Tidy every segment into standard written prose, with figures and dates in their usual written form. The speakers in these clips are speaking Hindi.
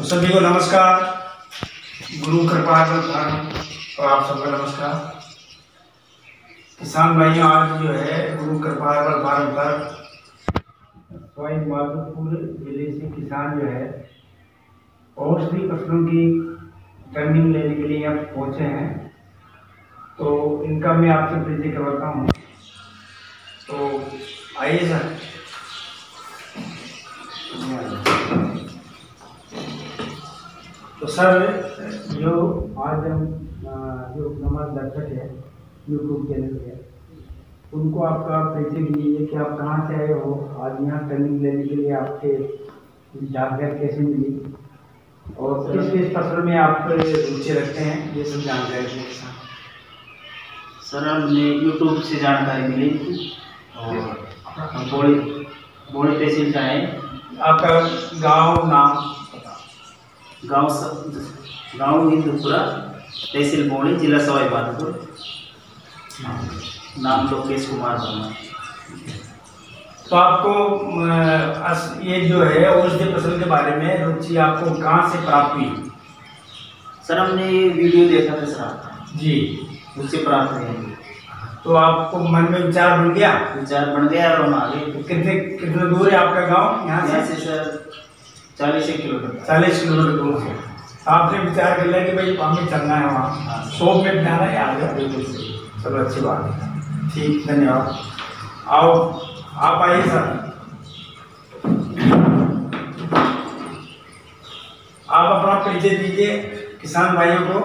तो सभी को नमस्कार। गुरु कृपा और आप सबका नमस्कार। किसान भाइयों, आज जो है गुरु कृपा फार्म पर सवाई माधोपुर जिले से किसान जो है औषधि फसलों की ट्रेनिंग लेने के लिए यहाँ पहुँचे हैं। तो इनका मैं आपसे परिचय करवाता हूँ। तो आइए सर। तो सर, जो आज हम जो हमारे दर्शक है यूट्यूब चैनल है, उनको आपका परिचय दीजिए कि आप कहाँ से आए हो, आज यहाँ ट्रेनिंग लेने के लिए आपके जानकारी कैसे मिली और किस किस फसल में आप रुचि रखते हैं, ये सब जानकारी दें सर। हमने यूट्यूब से जानकारी मिली थी और हम बोड़ी तहसील का है। आपका गांव नाम? गांव हिंदुपुरा, तहसील बोड़ी, जिला सवाई माधोपुर। नाम लोकेश कुमार वर्मा। तो आपको ये जो है औषधि फसल के बारे में रुचि आपको कहाँ से प्राप्त हुई? सर, हमने वीडियो देखा था सर जी, उससे प्राप्त हुई। तो आपको मन में विचार बन गया? विचार बन गया और हम आगे। कितने दूर है आपका गांव यहाँ से? Sir 40 kilometre. 40 किलोमीटर दूर से आपने विचार कर लिया कि भाई हमें चलना है वहाँ, शौक में जाना है, आ गया। चलो अच्छी बात है, ठीक, धन्यवाद। आओ, आप आइए सर। आप अपना परिचय दीजिए किसान भाइयों को।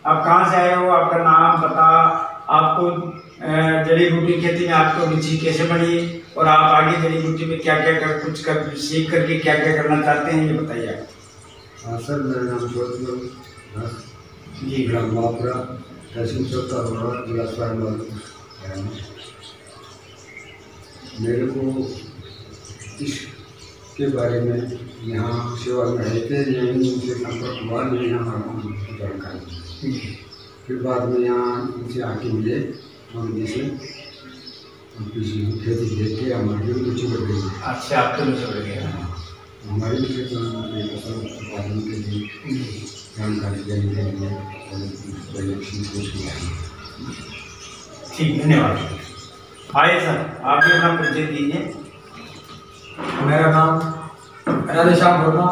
आप कहाँ से आए हो, आपका नाम पता, आपको जड़ी बूटी खेती में आपको रुचि कैसे बनी और आप आगे जड़ी बूटी में क्या क्या सीख करके क्या क्या करना चाहते हैं, ये बताइए। हाँ सर, मेरा नाम चौधरी जी, ग्राम मापुरा, तहसील चौथा रोड़ा, जिला सवाई माधोपुर। मेरे को इसके बारे में यहाँ सेवा में रहते नहीं, उनसे संपर्क हुआ नहीं, यहाँ जानकारी। फिर बाद में यहाँ उनसे आके मिले और जैसे खेती देख के हमारी रुचि बढ़ गई। अच्छा, आपके रुचि बढ़ गया। हमारी फसल उत्पादन के लिए जानकारी देने के लिए ठीक, धन्यवाद। आइए सर, आप भी अपना परिचय दीजिए। मेरा नाम राधेश्याम वर्मा,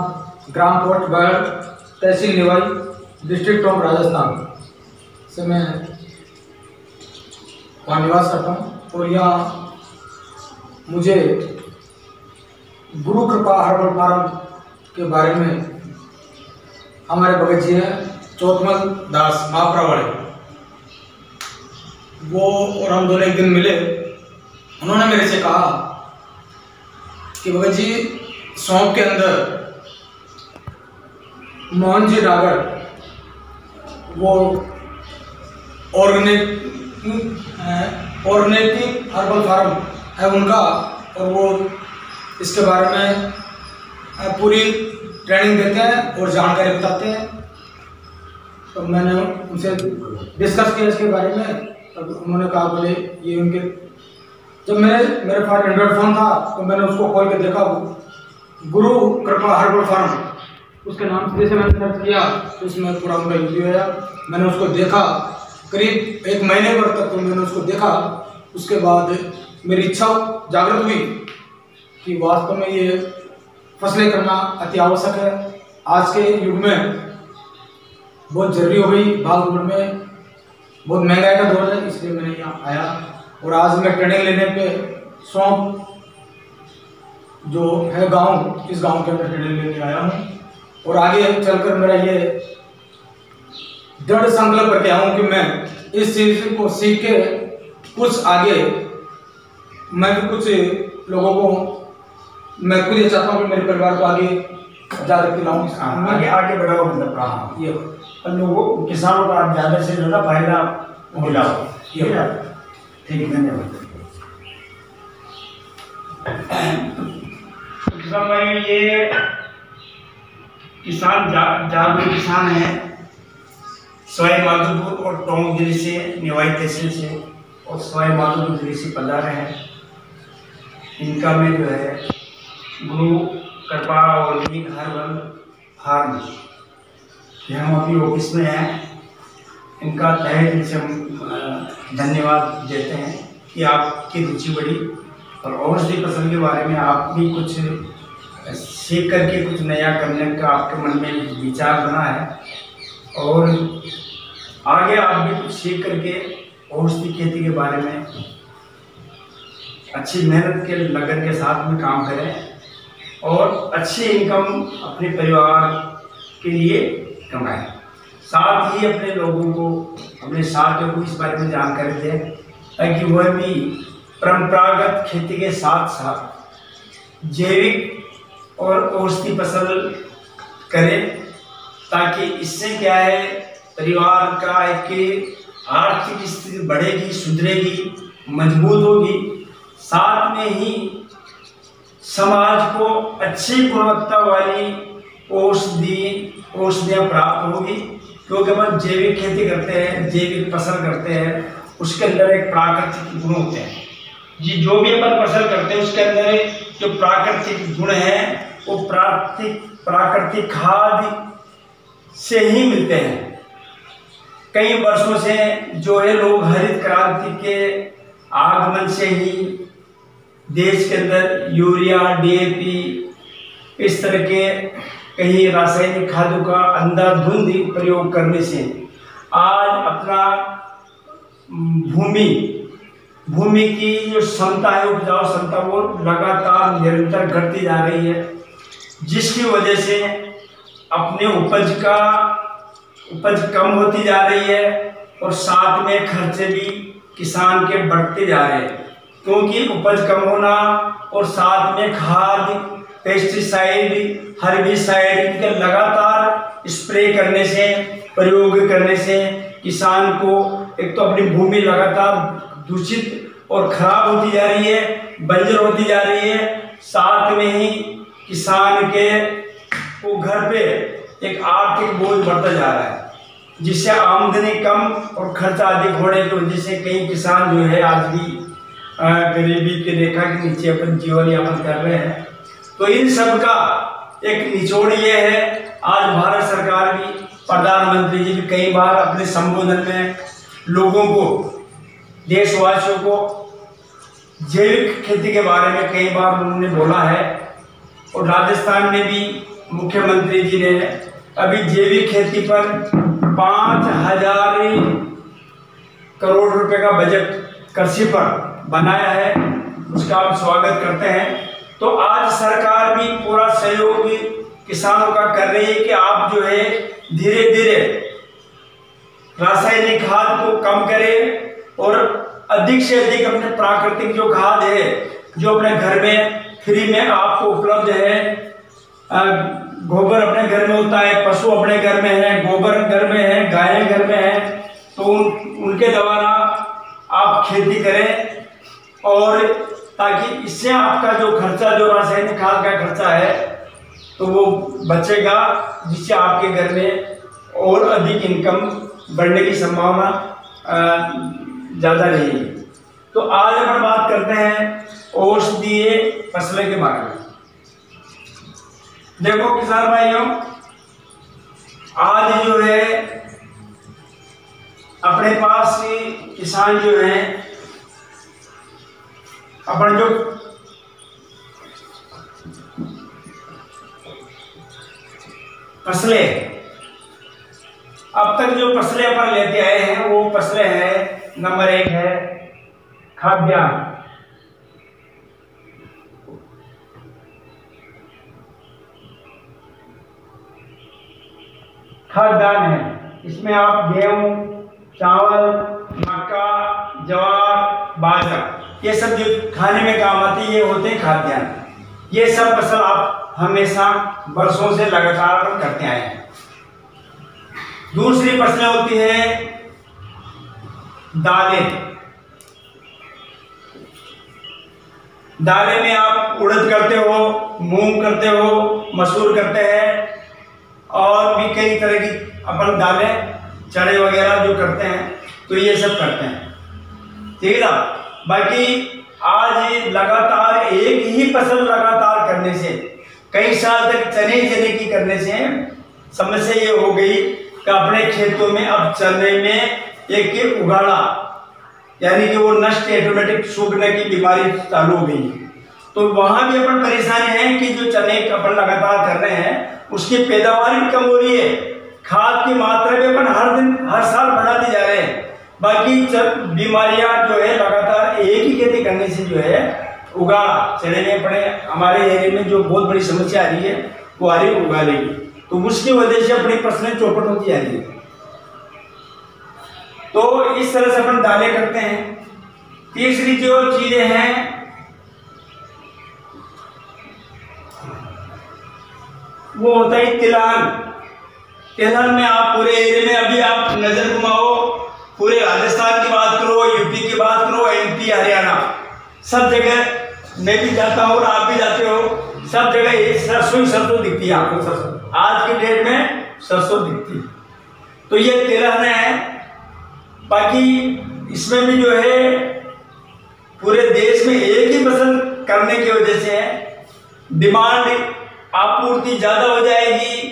ग्राम पोर्ट गढ़, तहसील निवाई, डिस्ट्रिक्ट ऑफ राजस्थान से मैं वहाँ निवास करता हूँ। और यहाँ मुझे गुरु कृपा हर्बल फार्म के बारे में हमारे भगत जी हैं चौथमल दास मापरा वाले, वो और हम दोनों एक दिन मिले। उन्होंने मेरे से कहा कि भगत जी, सौंप के अंदर मोहन जी डागर वो ऑर्गेनिक हर्बल फार्म है उनका, और वो इसके बारे में पूरी ट्रेनिंग देते हैं और जानकारी बताते हैं। तो मैंने उनसे डिस्कस किया इसके बारे में। तब उन्होंने कहा, बोले ये उनके, जब मेरे पास एंड्रॉइड फ़ोन था तो मैंने उसको खोल के देखा, गुरु कृपा हर्बल फार्म उसके नाम से जैसे मैंने सर्च किया तो उसमें पूरा उनका वीडियो आया। मैंने उसको देखा करीब 1 महीने भर तक, तो मैंने उसको देखा। उसके बाद मेरी इच्छा जागृत हुई कि वास्तव में ये फसलें करना अति आवश्यक है। आज के युग में बहुत जरूरी हो गई, भाग दौड़ में बहुत महंगाई का दौर है, इसलिए मैंने यहाँ आया। और आज मैं ट्रेनिंग लेने पे सौंप जो है गांव, इस गांव के अंदर ट्रेनिंग लेने आया हूँ। और आगे चलकर मेरा ये दृढ़ संकल्प करके आया हूँ कि मैं इस चीज को सीख के कुछ आगे मैं भी कुछ लोगों को, मैं खुद ये चाहता हूँ कि मेरे परिवार को आगे ज़्यादा खिलाऊँ, आगे बढ़ाओ, मतलब कहा ये लोगों किसानों का ज़्यादा से ज़्यादा फायदा मिलाओ। ठीक है, धन्यवाद। किसान भाई, ये किसान जागरूक किसान है, सवाई माधोपुर और टोंक जिले से, निवाई तहसील से और सवाई माधोपुर जिले से पधारे हैं। इनका में जो है गुरु कृपा ऑर्गेनिक हर्बल फार्म, ये हम अभी ऑफिस में हैं, इनका तहे दिल से हम धन्यवाद देते हैं कि आपकी रुचि बढ़ी और औषधि फसल के बारे में आप भी कुछ सीख करके कुछ नया करने का आपके मन में विचार बना है और आगे आप भी कुछ सीख करके औषधि खेती के बारे में अच्छी मेहनत के लगन के साथ में काम करें और अच्छी इनकम अपने परिवार के लिए कमाएं। साथ ही अपने लोगों को, अपने साथियों को इस बारे में जानकारी दें ताकि वह भी परंपरागत खेती के साथ साथ जैविक और औषधि फसल करें, ताकि इससे क्या है परिवार का एक आर्थिक स्थिति बढ़ेगी, सुधरेगी, मजबूत होगी, साथ में ही समाज को अच्छी गुणवत्ता वाली औषधियाँ प्राप्त होगी। क्योंकि अपन जैविक खेती करते हैं, जैविक फसल करते हैं, उसके अंदर एक प्राकृतिक गुण होते हैं जी। जो भी अपन फसल करते हैं उसके अंदर जो प्राकृतिक गुण हैं वो प्राकृतिक खाद से ही मिलते हैं। कई वर्षों से जो है लोग हरित क्रांति के आगमन से ही देश के अंदर यूरिया, DAP इस तरह के कहीं रासायनिक खादों का अंधाधुंध प्रयोग करने से आज अपना भूमि की जो क्षमता है, उपजाऊ क्षमता, वो लगातार निरंतर घटती जा रही है, जिसकी वजह से अपने उपज कम होती जा रही है और साथ में खर्चे भी किसान के बढ़ते जा रहे हैं। क्योंकि उपज कम होना और साथ में खाद, पेस्टिसाइड, हर्बिसाइड के लगातार स्प्रे करने से, प्रयोग करने से किसान को एक तो अपनी भूमि लगातार दूषित और खराब होती जा रही है, बंजर होती जा रही है, साथ में ही किसान के को घर पे एक आर्थिक बोझ बढ़ता जा रहा है, जिससे आमदनी कम और खर्चा अधिक होने की वजह से कई किसान जो है आज भी गरीबी की रेखा के नीचे अपन जीवन यापन कर रहे हैं। तो इन सब का एक निचोड़ ये है, आज भारत सरकार भी, प्रधानमंत्री जी भी कई बार अपने संबोधन में लोगों को, देशवासियों को जैविक खेती के बारे में कई बार उन्होंने बोला है। और राजस्थान में भी मुख्यमंत्री जी ने अभी जैविक खेती पर 5,000 करोड़ रुपए का बजट कृषि पर बनाया है, उसका आप स्वागत करते हैं। तो आज सरकार भी पूरा सहयोग किसानों का कर रही है कि आप जो है धीरे धीरे रासायनिक खाद को कम करें और अधिक से अधिक अपने प्राकृतिक जो खाद है, जो अपने घर में फ्री में आपको उपलब्ध है, गोबर अपने घर में होता है, पशु अपने घर में है, गोबर घर में है, गायें घर में है, तो उनके द्वारा आप खेती करें और ताकि इससे आपका जो खर्चा, जो रासायनिक खाद का खर्चा है, तो वो बचेगा, जिससे आपके घर में और अधिक इनकम बढ़ने की संभावना ज़्यादा रहेगी। तो आज हम बात करते हैं औषधीय फसलों के बारे में। देखो किसान भाइयों, आज जो है अपने पास किसान जो है अपन जो फसलें, अब तक जो फसलें अपन लेते आए हैं वो फसलें हैं, नंबर 1 है खाद्यान्न। खाद्यान्न है, इसमें आप गेहूं, चावल, मक्का, ज्वार, बाजरा, ये सब जो खाने में काम आती है, ये होते हैं खाद्यान्न। ये सब फसल आप हमेशा वर्षों से लगातार करते आए हैं। दूसरी फसलें होती है दालें। दालें में आप उड़द करते हो, मूंग करते हो, मसूर करते हैं और भी कई तरह की अपन दालें, चने वगैरह जो करते हैं, तो ये सब करते हैं, ठीक है ना। बाकी आज लगातार एक ही फसल लगातार करने से कई साल तक चने की करने से समस्या ये हो गई कि अपने खेतों में अब चने में एक उगाड़ा, यानी कि वो नष्ट ऑटोमेटिक सूखने की बीमारी चालू हो गई। तो वहां भी अपन परेशानी है कि जो चने अपन लगातार कर रहे हैं उसकी पैदावार भी कम हो रही है, खाद की मात्रा भी अपन हर साल बढ़ाते जा रहे हैं। बाकी बीमारियां जो है लगातार एक ही खेती करने से जो है उगाड़ा चने में अपने हमारे एरिया में जो बहुत बड़ी समस्या आ रही है वो आ रही है उगा लेगी, तो उसकी वजह से अपनी फसलें चौपट होती जा रही है। तो इस तरह से अपन दालें करते हैं। तीसरी जो चीजें हैं वो होता है तिलहन। तिलहन में आप पूरे एरिया में अभी आप नजर घुमाओ, पूरे राजस्थान की बात करो, यूपी की बात करो, एमपी, हरियाणा, सब जगह मैं भी जाता हूँ और आप भी जाते हो, सब जगह सरसों दिखती है आपको। सरसों आज के डेट में सरसों दिखती है। तो ये तिलहन है। बाकी इसमें भी जो है पूरे देश में एक ही फसल करने की वजह से डिमांड, आपूर्ति ज्यादा हो जाएगी,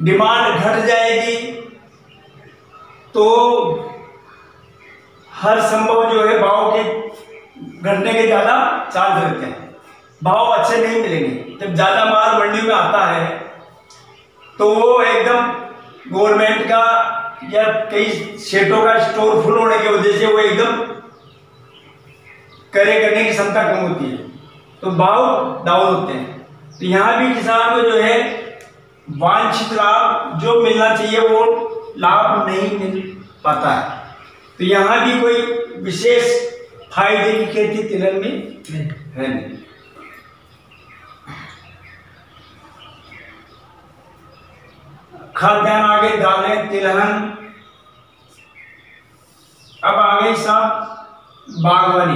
डिमांड घट जाएगी, तो हर संभव जो है भाव के घटने के ज्यादा चांस रहते हैं, भाव अच्छे नहीं मिलेंगे। जब ज्यादा माल मंडी में आता है तो वो एकदम गवर्नमेंट का या कई सेठों का स्टोर फुल होने की वजह से वो एकदम करने की क्षमता कम होती है, तो भाव डाउन होते हैं। तो यहाँ भी किसान को जो है वांछित लाभ जो मिलना चाहिए वो लाभ नहीं मिल पाता है। तो यहाँ भी कोई विशेष फायदे की खेती तिलहन में है नहीं। खाद्यान्न आ गए, दालें, तिलहन। अब आ गई साहब बागवानी।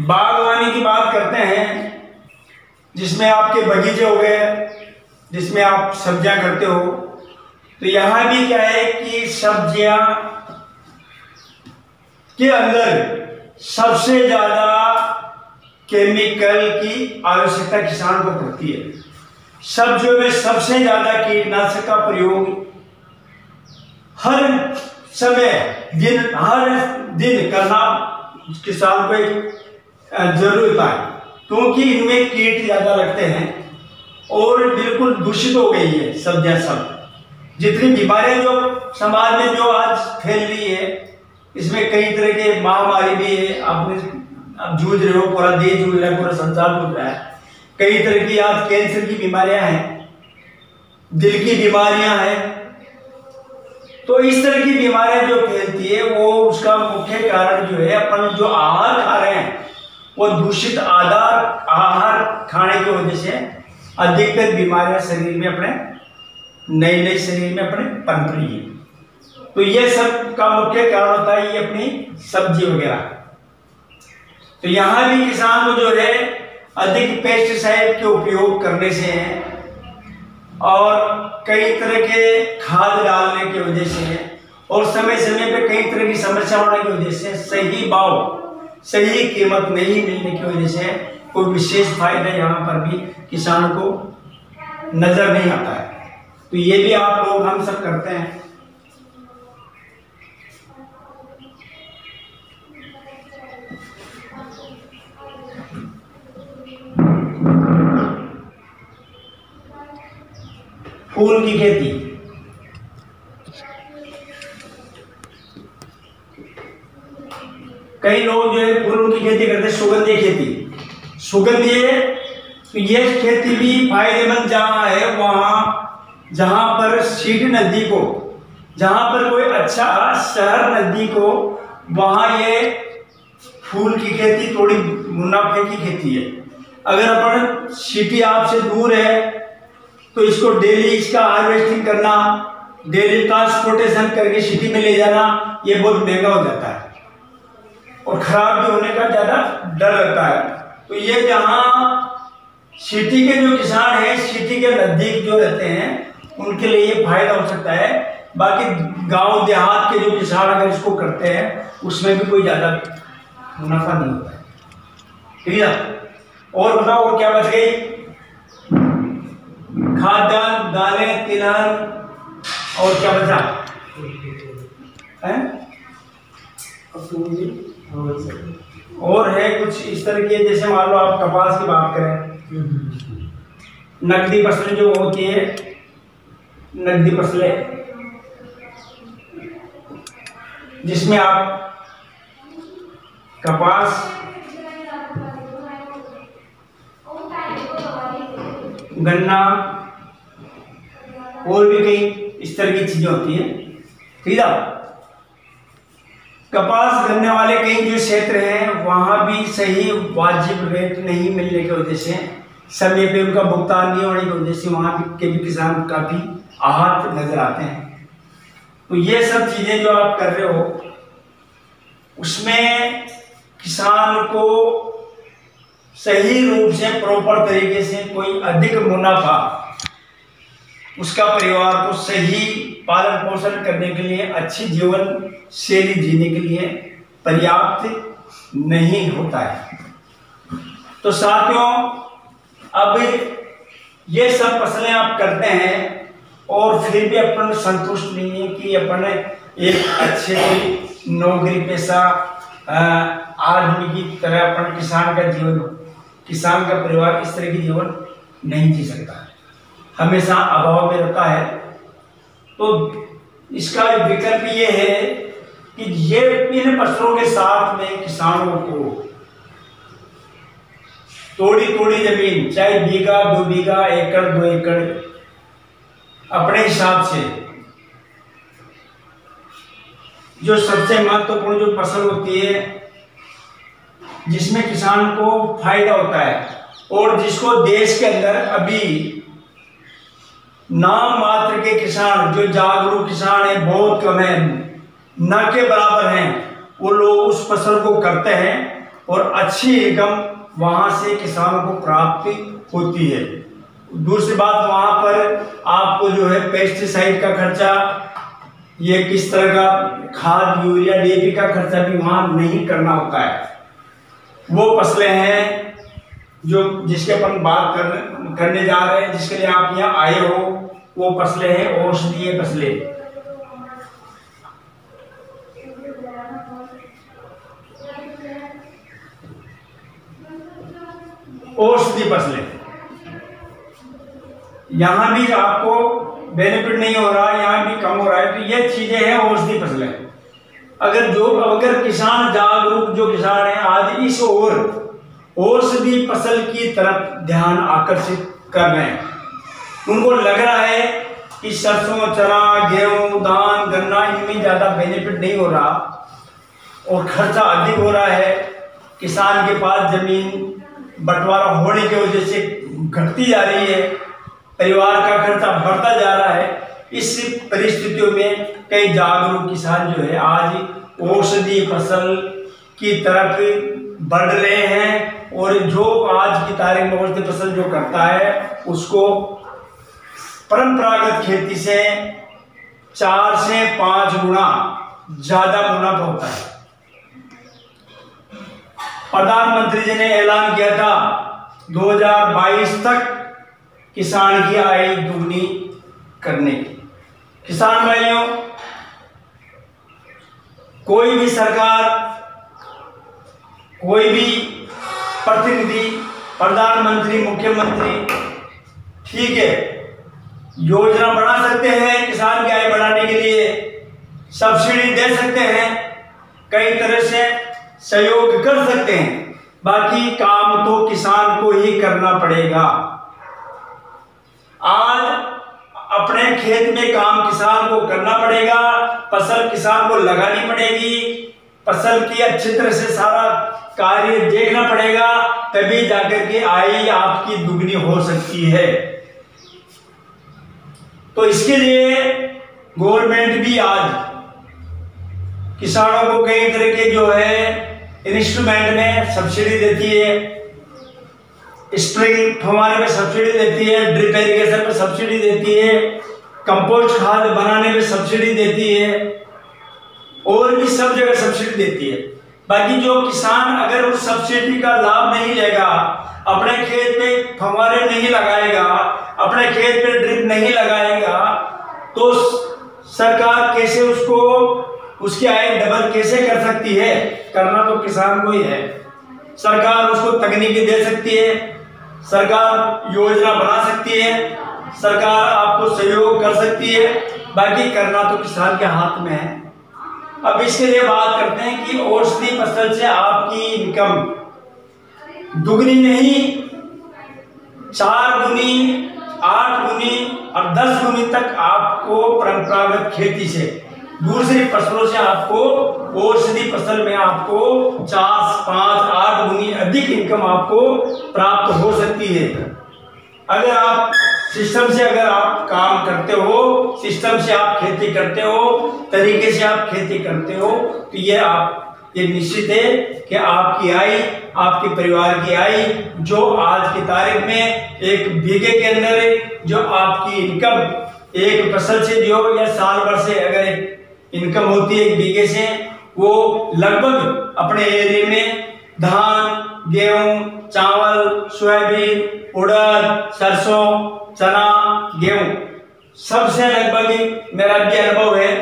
बागवानी की बात करते हैं जिसमें आपके बगीचे हो गए, जिसमें आप सब्जियां करते हो। तो यहां भी क्या है कि सब्जियां के अंदर सबसे ज्यादा केमिकल की आवश्यकता किसान को पड़ती है। सब्जियों में सबसे ज्यादा कीटनाशक का प्रयोग हर समय हर दिन करना किसान को एक जरूरत है, क्योंकि इनमें कीट ज्यादा लगते हैं और बिल्कुल दूषित हो गई है सब्जियां। सब जितनी बीमारियां जो समाज में जो आज फैल रही है, इसमें कई तरह के महामारी भी है। आप जूझ रहे हो, पूरा देश जूझ रहा है, पूरा संसार जूझ रहा है। कई तरह की आज कैंसर की बीमारियां हैं, दिल की बीमारियां हैं। तो इस तरह की बीमारियां जो फैलती है वो उसका मुख्य कारण जो है अपन जो आहार खा रहे हैं वो दूषित आहार खाने की वजह से अधिकतर बीमारियां शरीर में अपने नई शरीर में अपने पनप रही है। तो ये सब का मुख्य कारण होता है ये अपनी सब्जी वगैरह। तो यहां भी किसान को जो है अधिक पेस्टिसाइड के उपयोग करने से है और कई तरह के खाद डालने की वजह से और समय समय पे कई तरह की समस्या होने की वजह से सही भाव, सही कीमत नहीं मिलने की वजह से कोई विशेष फायदा यहाँ पर भी किसान को नजर नहीं आता है। तो ये भी आप लोग हम सब करते हैं। फूल की खेती, कई लोग जो है फूलों की खेती करते हैं, सुगंधित खेती। सुगंधित तो ये खेती भी फायदेमंद जहां है वहां जहां पर सीधी नदी को, जहां पर कोई अच्छा शहर नदी को, वहां ये फूल की खेती थोड़ी मुनाफे की खेती है। अगर अपन सिटी आपसे दूर है तो इसको डेली इसका हार्वेस्टिंग करना, डेली ट्रांसपोर्टेशन करके सिटी में ले जाना, ये बहुत महंगा हो जाता है और खराब भी होने का ज्यादा डर रहता है। तो ये जहां सिटी के जो किसान हैं, सिटी के नजदीक जो रहते हैं, उनके लिए ये फायदा हो सकता है। बाकी गांव देहात के जो किसान अगर इसको करते हैं उसमें भी कोई ज्यादा मुनाफा नहीं होता है। ठीक है। और बताओ और क्या बच गई? खाद्यान्न, दालें, तिलहन, और क्या बचा है? और है कुछ इस तरह के, जैसे मान लो आप कपास की बात करें, नकदी फसलें जो होती है, नकदी फसलें जिसमें आप कपास, गन्ना और भी कई इस तरह की चीजें होती हैं, ठीक है। कपास गन्ने वाले कई जो क्षेत्र हैं वहां भी सही वाजिब रेट नहीं मिलने की वजह से, समय पे उनका भुगतान नहीं होने की वजह से वहां के भी किसान काफी आहत नजर आते हैं। तो ये सब चीजें जो आप कर रहे हो उसमें किसान को सही रूप से प्रॉपर तरीके से कोई अधिक मुनाफा उसका परिवार को सही पालन पोषण करने के लिए, अच्छी जीवन शैली जीने के लिए पर्याप्त नहीं होता है। तो साथियों, अब ये सब फसलें आप करते हैं और फिर भी अपन संतुष्ट नहीं है कि अपन एक अच्छे कोई नौकरी पेशा आदमी की तरह अपन किसान का जीवन, किसान का परिवार इस तरह की जीवन नहीं जी सकता है, हमेशा अभाव में रहता है। तो इसका विकल्प ये है कि ये इन फसलों के साथ में किसानों को थोड़ी थोड़ी जमीन, चाहे बीघा, 2 बीघा, एकड़, 2 एकड़, अपने हिसाब से जो सबसे महत्वपूर्ण जो फसल होती है जिसमें किसान को फायदा होता है और जिसको देश के अंदर अभी नाम मात्र के किसान, जो जागरूक किसान है बहुत कम है, न के बराबर हैं, वो लोग उस फसल को करते हैं और अच्छी इनकम वहां से किसानों को प्राप्त होती है। दूसरी बात, वहां पर आपको जो है पेस्टिसाइड का खर्चा, ये किस तरह का खाद, यूरिया, डीएपी का खर्चा भी वहां नहीं करना होता है। वो फसलें हैं जो जिसके अपन बात करने जा रहे हैं, जिसके लिए आप यहाँ आए हो, वो फसलें हैं औषधीय फसलें। औषधि फसलें यहां भी आपको बेनिफिट नहीं हो रहा, यहां भी कम हो रहा है, तो ये चीजें हैं औषधि फसलें। अगर किसान जागरूक जो किसान है आज इस ओर औषधि फसल की तरफ ध्यान आकर्षित कर रहे हैं, उनको लग रहा है कि सरसों, चना, गेहूं, धान, गन्ना इनमें ज्यादा बेनिफिट नहीं हो रहा और खर्चा अधिक हो रहा है, किसान के पास जमीन बंटवारा होने की वजह से घटती जा रही है, परिवार का खर्चा बढ़ता जा रहा है। इस परिस्थितियों में कई जागरूक किसान जो है आज औषधि फसल की तरफ बढ़ रहे हैं और जो आज की तारीख में औषधि फसल जो करता है उसको परंपरागत खेती से 4 से 5 गुना ज्यादा मुनाफा होता है। प्रधानमंत्री जी ने ऐलान किया था 2022 तक किसान की आय दुगनी करने की। किसान भाइयों, कोई भी सरकार, कोई भी प्रतिनिधि, प्रधानमंत्री, मुख्यमंत्री, ठीक है, योजना बना सकते हैं किसान की आय बढ़ाने के लिए, सब्सिडी दे सकते हैं, कई तरह से सहयोग कर सकते हैं, बाकी काम तो किसान को ही करना पड़ेगा। आज अपने खेत में काम किसान को करना पड़ेगा, फसल किसान को लगानी पड़ेगी, फसल की अच्छी तरह से सारा कार्य देखना पड़ेगा, तभी जाकर के आय आपकी दुगनी हो सकती है। तो इसके लिए गवर्नमेंट भी आज किसानों को कई तरह के जो है इंस्ट्रूमेंट में सब्सिडी देती है, स्प्रिंग फव्वारे में सब्सिडी देती है, ड्रिप इरिगेशन में सब्सिडी देती है, कंपोस्ट खाद बनाने में सब्सिडी देती है और भी सब जगह सब्सिडी देती है। बाकी जो किसान अगर उस सब्सिडी का लाभ नहीं लेगा, अपने खेत पे फव्वारे नहीं लगाएगा, अपने खेत पे ड्रिप नहीं लगाएगा, तो सरकार कैसे उसको उसकी आय डबल कैसे कर सकती है? करना तो किसान को ही है। सरकार उसको तकनीकी दे सकती है, सरकार योजना बना सकती है, सरकार आपको सहयोग कर सकती है, बाकी करना तो किसान के हाथ में है। अब इसके लिए बात करते हैं कि औषधि फसल से आपकी इनकम दुगनी नहीं, 4 गुनी, 8 गुनी और 10 गुनी तक आपको परंपरागत खेती से, दूसरी फसलों से आपको औषधि फसल में आपको 4, 5, 8 गुनी अधिक इनकम आपको प्राप्त हो सकती है। अगर आप सिस्टम से अगर आप काम करते हो, सिस्टम से आप खेती करते हो, तरीके से आप खेती करते हो, तो ये निश्चित है कि आपकी आय, आपके परिवार की आय, जो आज की तारीख में एक बीघे के अंदर जो आपकी इनकम एक फसल से जो या साल भर से अगर एक इनकम होती है एक बीघे से, वो लगभग अपने एरिया में धान, गेहूं, चावल, सोयाबीन, उड़द, सरसों, चना, गेहूं सबसे लगभग मेरा भी अनुभव है,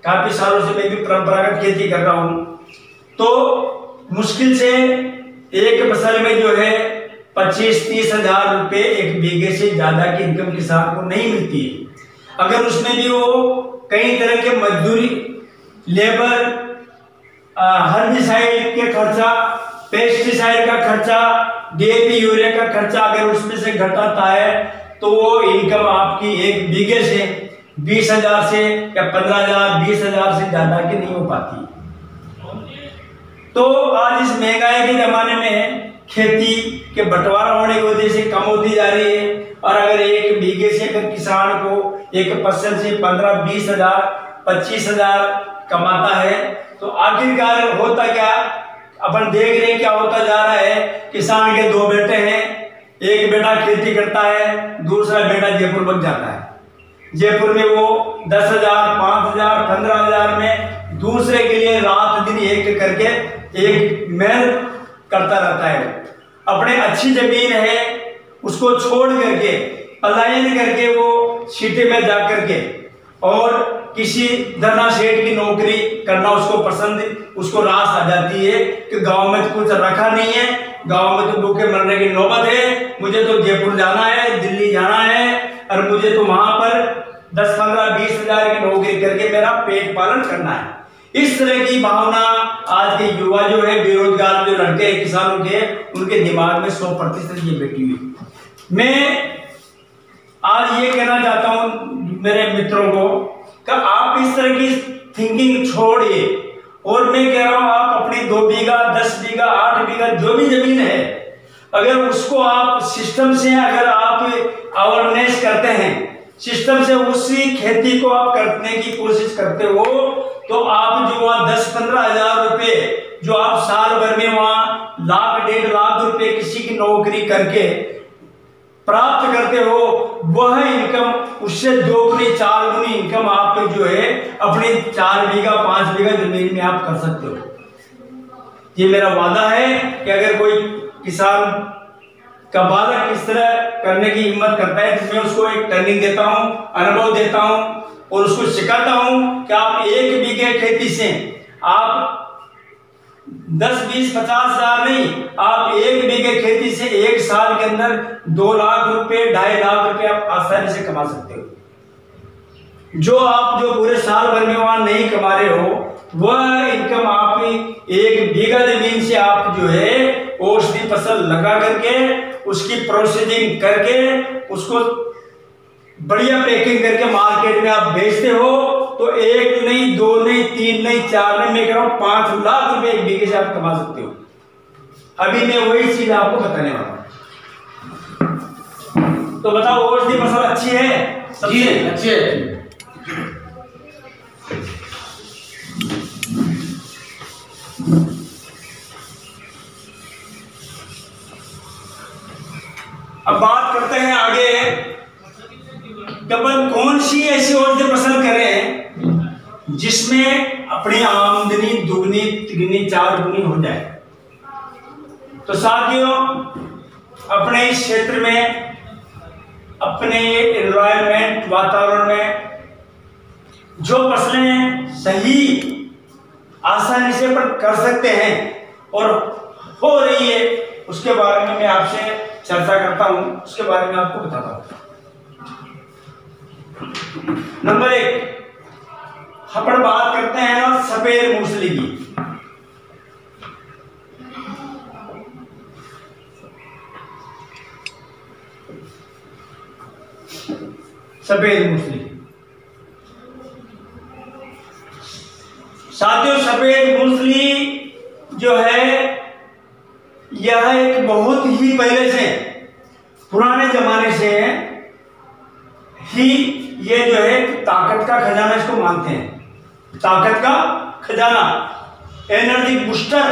काफी सालों से मैं भी परंपरागत खेती कर रहा हूं, तो मुश्किल से एक फसल में जो है 25-30 हजार रुपए एक बीघे से ज्यादा की इनकम किसान को नहीं मिलती है। अगर उसमें भी वो कई तरह के मजदूरी, लेबर, हर्बिसाइड के खर्चा, पेस्टिसाइड का खर्चा, डीएपी यूरिया का खर्चा अगर उसमें से घटाता है तो वो इनकम आपकी एक बीघे से 20,000 से या 15,000, 20,000 से ज्यादा की नहीं हो पाती। तो आज इस महंगाई के जमाने में खेती के बंटवारा होने की वजह से कम होती जा रही है, और अगर एक बीघे से अगर किसान को एक फसल से 15-20 हजार, 25 हजार कमाता है, तो आखिरकार होता क्या, अपन देख रहे हैं क्या होता जा रहा है। किसान के 2 बेटे हैं, एक बेटा खेती करता है, दूसरा बेटा जयपुर बच जाता है। जयपुर में वो 10,000, 5,000, 15,000 में दूसरे के लिए रात दिन एक करके एक मेहनत करता रहता है। अपने अच्छी जमीन है उसको छोड़ करके, पलायन करके वो सिटी में जा करके और किसी धरना सेठ की नौकरी करना उसको पसंद, उसको रास आ जाती है कि गांव में तो कुछ रखा नहीं है, गांव में तो भूखे मरने की नौबत है, मुझे तो जयपुर जाना है, दिल्ली जाना है, और मुझे तो वहां पर 10, 15, 20 हजार की नौकरी करके मेरा पेट पालन करना है। इस तरह की भावना आज के युवा जो है, बेरोजगार जो लड़के हैं किसानों के, उनके दिमाग में 100% ये बैठी हुई। मैं आज ये कहना चाहता हूं मेरे मित्रों को कि आप इस तरह की थिंकिंग छोड़िए, और मैं कह रहा हूं आप अपनी 2 बीघा, 10 बीघा, 8 बीघा जो भी जमीन है, अगर उसको आप सिस्टम से अगर आप अवेयरनेस करते हैं, सिस्टम से उसी खेती को आप करने की कोशिश करते हो, तो आप जो वहां 10-15 हजार रुपए जो आप साल भर में वहां 1,00,000, 1.5 लाख रुपए किसी की नौकरी करके प्राप्त करते हो, वह इनकम उससे 2 गुनी 4 गुनी इनकम आप जो है अपने 4 बीघा 5 बीघा जमीन में आप कर सकते हो। ये मेरा वादा है कि अगर कोई किसान का बालक इस तरह करने की हिम्मत करता है तो मैं उसको एक ट्रेनिंग देता हूं, अनुभव देता हूं और उसको सिखाता हूं कि आप 1 बीघे खेती से आप 10, 20, 50 हजार नहीं, आप 1 बीघे खेती से 1 साल के अंदर 2 लाख रुपए, 2.5 लाख रुपए आप आसानी से कमा सकते हो। जो आप जो पूरे साल भर में वहां नहीं कमा रहे हो, वह इनकम आप 1 बीघा जमीन से आप जो है औषधि फसल लगा करके उसकी प्रोसेसिंग करके उसको बढ़िया पैकिंग करके मार्केट में आप बेचते हो, तो 1 नहीं, 2 नहीं, 3 नहीं, 4 नहीं, मैं कह रहा हूं 5 लाख रुपए 1 बीघे से आप कमा सकते हो। अभी मैं वही चीज आपको बताने वाला हूं। तो बताओ, औषधि फसल अच्छी है? जी अच्छी है। अब बात करते हैं आगे, कब कौन सी ऐसी औषधि फसल करें जिसमें अपनी आमदनी दुगनी तिगुनी 4 गुनी हो जाए। तो साथियों, अपने इस क्षेत्र में, अपने एनवायरमेंट वातावरण में जो फसलें सही आसानी से अपन कर सकते हैं और हो रही है, उसके बारे में मैं आपसे चर्चा करता हूं, उसके बारे में आपको बताता हूं। नंबर 1, अपन बात करते हैं ना सफेद मूंगफली की। सफेद मूंगफली, साथियों, सफेद मूंगफली जो है यह एक बहुत ही पहले से, पुराने जमाने से ही ये जो है ताकत का खजाना इसको मानते हैं। ताकत का खजाना, एनर्जी बूस्टर,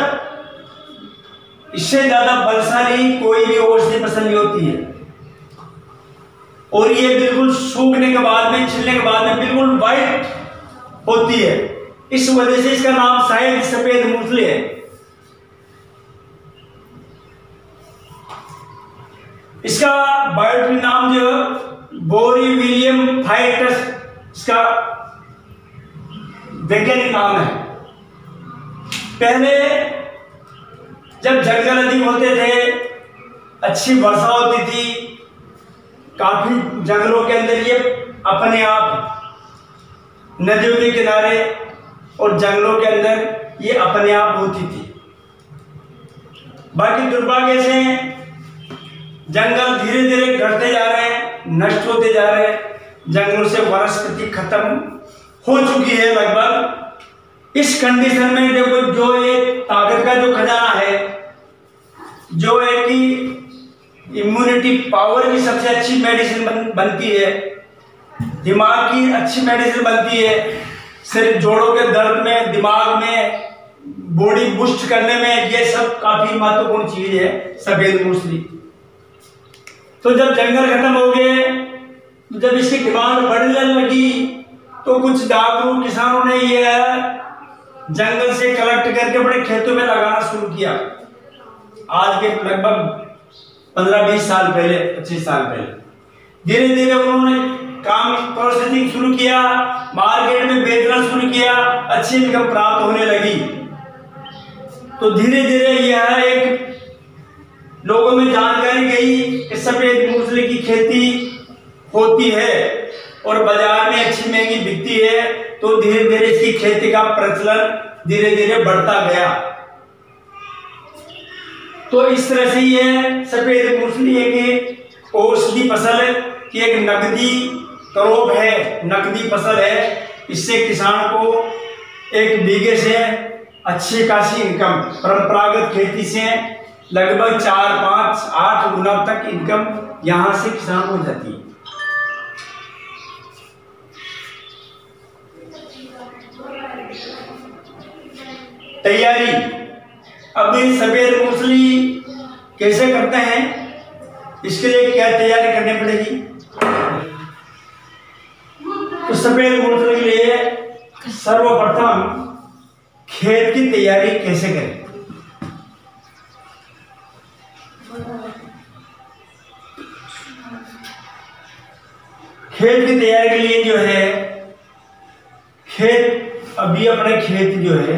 इससे ज्यादा बलशाली कोई भी औषधि फसल नहीं होती है। और ये बिल्कुल सूखने के बाद में, छिलने के बाद में बिल्कुल वाइट होती है। इस वजह से इसका नाम शायद सफेद मूंगफली है। इसका बायोटिक नाम जो बोरीविलियम फाइटस इसका वैज्ञानिक नाम है। पहले जब जंगल अधिक होते थे, अच्छी वर्षा होती थी, काफी जंगलों के अंदर ये अपने आप नदियों के किनारे और जंगलों के अंदर ये अपने आप होती थी। बाकी दुर्भाग्य से जंगल धीरे धीरे घटते जा रहे हैं, नष्ट होते जा रहे हैं, जंगलों से वनस्पति खत्म हो चुकी है लगभग। इस कंडीशन में देखो, जो ये ताकत का जो खजाना है, जो है कि इम्यूनिटी पावर की सबसे अच्छी मेडिसिन बनती है, दिमाग की अच्छी मेडिसिन बनती है, सिर्फ जोड़ों के दर्द में, दिमाग में, बॉडी बूस्ट करने में, ये सब काफी महत्वपूर्ण चीज है सफेद मूंगफली। तो जब जंगल खत्म हो गए, जब इसकी डिमांड बढ़ने लगी, तो कुछ जागरूक किसानों ने यह जंगल से कलेक्ट करके अपने खेतों में लगाना शुरू किया। आज के लगभग 15-20 साल पहले, 25 साल पहले धीरे धीरे उन्होंने काम प्रोसेसिंग शुरू किया, मार्केट में बेचना शुरू किया, अच्छी इनकम प्राप्त होने लगी। तो धीरे धीरे यह एक लोगों में जानकारी गई कि सफेद मूंगफली की खेती होती है और बाजार में अच्छी महंगी बिकती है। तो धीरे धीरे इसकी खेती का प्रचलन धीरे धीरे बढ़ता गया। तो इस तरह से ये सफेद मूंगफली एक औषधि फसल की एक नकदी क्रॉप है, नकदी फसल है। इससे किसान को एक बीघे से अच्छी खासी इनकम, परंपरागत खेती से लगभग 4, 5, 8 गुना तक इनकम यहां से किसान हो जाती है। तैयारी, अब सफेद मूंगफली कैसे करते हैं, इसके लिए क्या तैयारी करनी पड़ेगी? तो सफेद मूंगफली के लिए सर्वप्रथम खेत की तैयारी कैसे करें? खेत की तैयारी के लिए जो है, खेत अभी अपने खेत जो है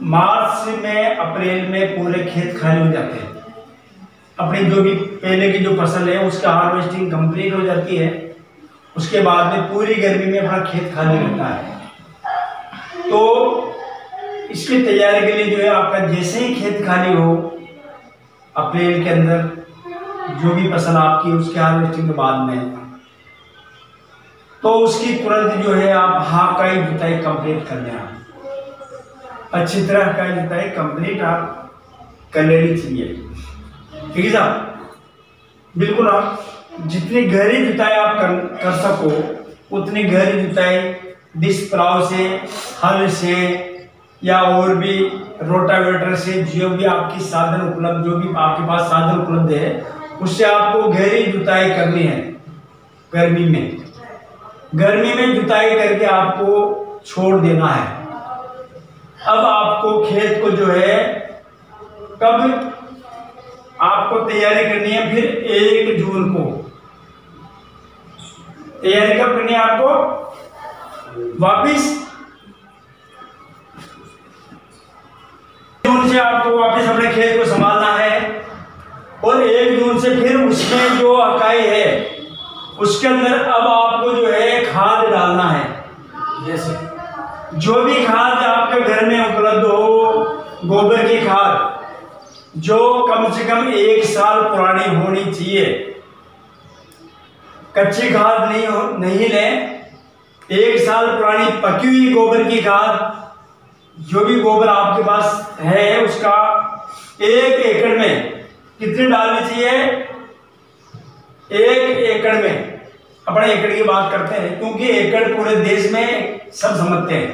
मार्च में, अप्रैल में पूरे खेत खाली हो जाते हैं। अपनी जो भी पहले की जो फसल है उसका हार्वेस्टिंग कंप्लीट हो जाती है। उसके बाद में पूरी गर्मी में अपना खेत खाली रहता है। तो इसकी तैयारी के लिए जो है आपका जैसे ही खेत खाली हो, अप्रैल के अंदर जो भी फसल आपकी उसके हार्वेस्टिंग के बाद में, तो उसकी तुरंत जो है आप हाकाई जुताई कंप्लीट कर लेना। अच्छी तरह का जुताई कंप्लीट आप कर लेनी चाहिए। ठीक है साहब, बिल्कुल आप जितनी गहरी जुताई आप कर सको उतनी गहरी जुताई डिस्क प्लाव से, हल से या और भी रोटावेटर से, जो भी आपकी साधन उपलब्ध, जो भी आपके पास साधन उपलब्ध है, उससे आपको गहरी जुताई करनी है। गर्मी में जुताई करके आपको छोड़ देना है। अब आपको खेत को जो है कब आपको तैयारी करनी है, फिर 1 जून को तैयारी कब करनी है आपको, वापिस जून से आपको वापस अपने खेत को संभालना है। और 1 जून से फिर उसमें जो अकाई है उसके अंदर अब आपको जो है खाद डालना है। जैसे जो भी खाद आपके घर में उपलब्ध हो, गोबर की खाद जो कम से कम 1 साल पुरानी होनी चाहिए, कच्ची खाद नहीं लें, 1 साल पुरानी पकी हुई गोबर की खाद, जो भी गोबर आपके पास है उसका 1 एकड़ में कितनी डालनी चाहिए, 1 एकड़ में, अपने एकड़ की बात करते हैं क्योंकि एकड़ पूरे देश में सब समझते हैं,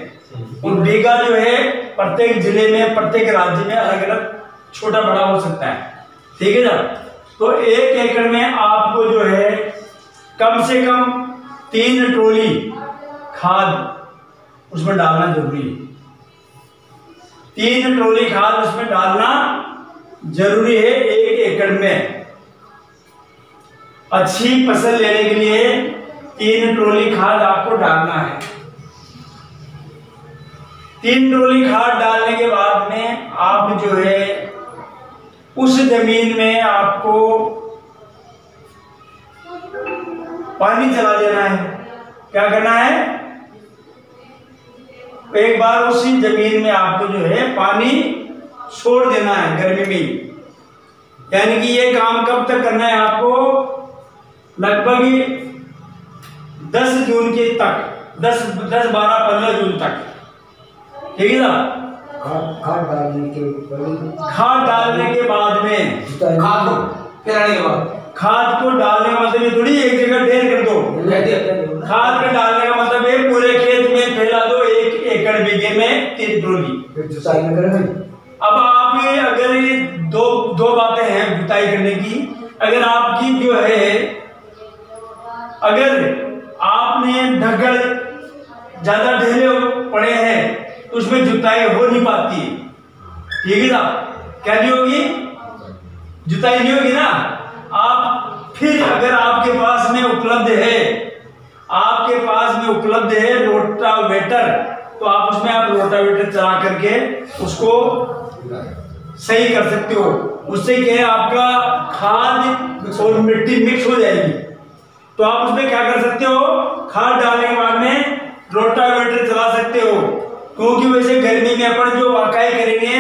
और बीघा जो है प्रत्येक जिले में प्रत्येक राज्य में अलग अलग छोटा बड़ा हो सकता है, ठीक है ना। तो 1 एकड़ में आपको जो है कम से कम 3 ट्रॉली खाद उसमें डालना जरूरी है। 3 ट्रॉली खाद उसमें डालना जरूरी है 1 एकड़ में। अच्छी फसल लेने के लिए 3 ट्रॉली खाद आपको डालना है। 3 ट्रॉली खाद डालने के बाद में आप जो है उस जमीन में आपको पानी चला देना है। क्या करना है, एक बार उसी जमीन में आपको जो है पानी छोड़ देना है गर्मी में। यानी कि ये काम कब तक करना है आपको, लगभग 10 जून के तक, 10, 12, 15 जून तक, ठीक है ना। खाद डालने के बाद में खाद को पिलाने के बाद, खाद को डालने का मतलब ये थोड़ी एक जगह ढेर कर दो। खाद के डालने का मतलब है पूरे खेत में फैला दो, 1 एकड़ बीघे में 3 ट्रॉली। अब आप ये अगर ये दो बातें हैं जुताई करने की। अगर आपकी जो है, अगर आपने ढग्गड़ ज्यादा ढेले पड़े हैं तो उसमें जुताई हो नहीं पाती है, ठीक है ना। क्या नहीं होगी, जुताई नहीं होगी ना। आप फिर अगर आपके पास में उपलब्ध है रोटावेटर, तो आप उसमें आप रोटावेटर चला करके उसको सही कर सकते हो। उससे क्या है, आपका खाद और मिट्टी मिक्स हो जाएगी। तो आप उसमें क्या कर सकते हो, खाद डालने के बाद में रोटावेटर चला सकते हो। क्योंकि वैसे गर्मी में अपन जो अकाई करेंगे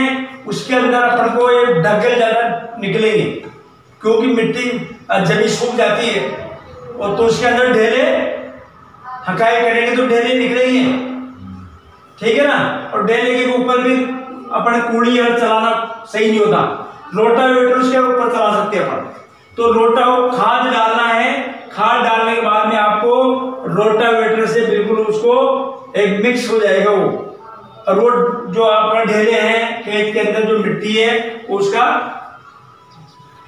उसके अंदर अपन को ये ढग्गल ज्यादा निकलेंगे, क्योंकि मिट्टी जमीन सूख जाती है, और तो उसके अंदर ढेले हकाई करेंगे तो ढेले निकलेंगे, ठीक है ना। और ढेले के ऊपर भी अपन कूड़ी हल चलाना सही नहीं होता, रोटावेटर उसके ऊपर चला सकते हैं अपन। तो खाद डालना है। खाद डालने के बाद में आपको रोटावेटर से बिल्कुल उसको एक मिक्स हो जाएगा वो, और वो जो आपका ढेले हैं खेत के अंदर जो मिट्टी है उसका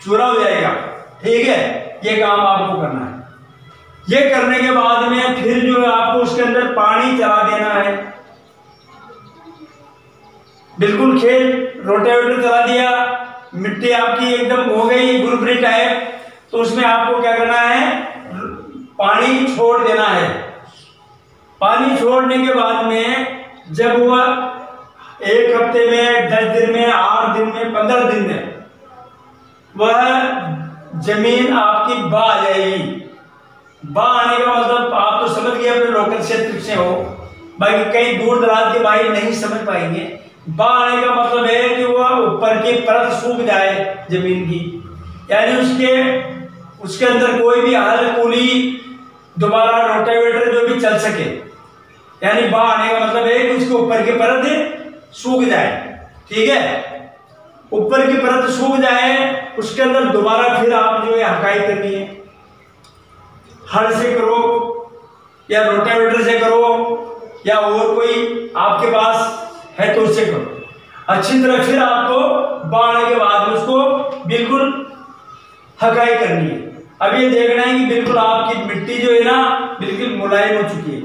चूरा हो जाएगा, ठीक है। ये काम आपको करना है। ये करने के बाद में फिर जो है आपको उसके अंदर पानी चला देना है। बिल्कुल खेत रोटावेटर चला दिया, मिट्टी आपकी एकदम हो गई गुरबरी टाइप, तो उसमें आपको क्या करना है, पानी छोड़ देना है। पानी छोड़ने के बाद में जब वह 1 हफ्ते में, 10 दिन में, 8 दिन में, 15 दिन में वह जमीन आपकी बा आ जाएगी। बा आने का मतलब आप तो समझ गए, अपने लोकल क्षेत्र से हो, बाकी कई दूर दराज के भाई नहीं समझ पाएंगे। बा आने का मतलब है कि वह ऊपर की परत सूख जाए जमीन की, यानी उसके अंदर कोई भी हल कूली दोबारा रोटावेटर जो भी चल सके। यानी बा आने का मतलब है कि उसके ऊपर की परत सूख जाए, ठीक है। ऊपर की परत सूख जाए, उसके अंदर दोबारा फिर आप जो है हकाई करनी है। हल से करो या रोटावेटर से करो या और कोई आपके पास है तो उससे करो अच्छी तरह। फिर आपको बाढ़ने के बाद उसको बिल्कुल हकाई करनी है। अब ये देखना है कि बिल्कुल आपकी मिट्टी जो है ना बिल्कुल मुलायम हो चुकी है।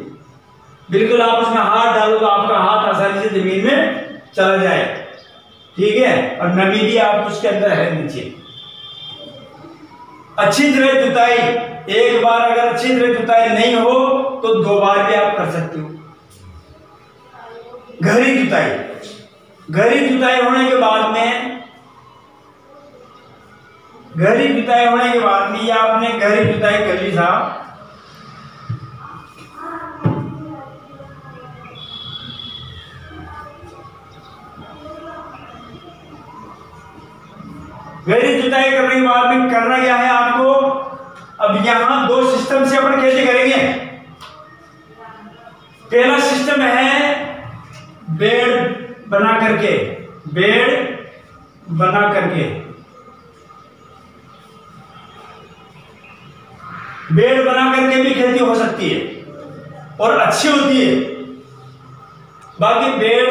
बिल्कुल आप उसमें हाथ डालो तो आपका हाथ आसानी से जमीन में चला जाए, ठीक है, और नमी भी आप उसके अंदर है नीचे। अच्छी तरह जुताई, एक बार अगर अच्छी तरह जुताई नहीं हो तो 2 बार भी आप कर सकते हो। गहरी जुताई, गहरी जुताई होने के बाद में, गहरी जुताई होने के बाद में, या आपने गहरी जुताई कर ली साहब, गहरी जुताई करने के बाद में करना क्या है आपको, अब यहां 2 सिस्टम से अपन खेती करेंगे। पहला सिस्टम है बेड बना करके, बेड बना करके, बेड बना करके भी खेती हो सकती है और अच्छी होती है। बाकी बेड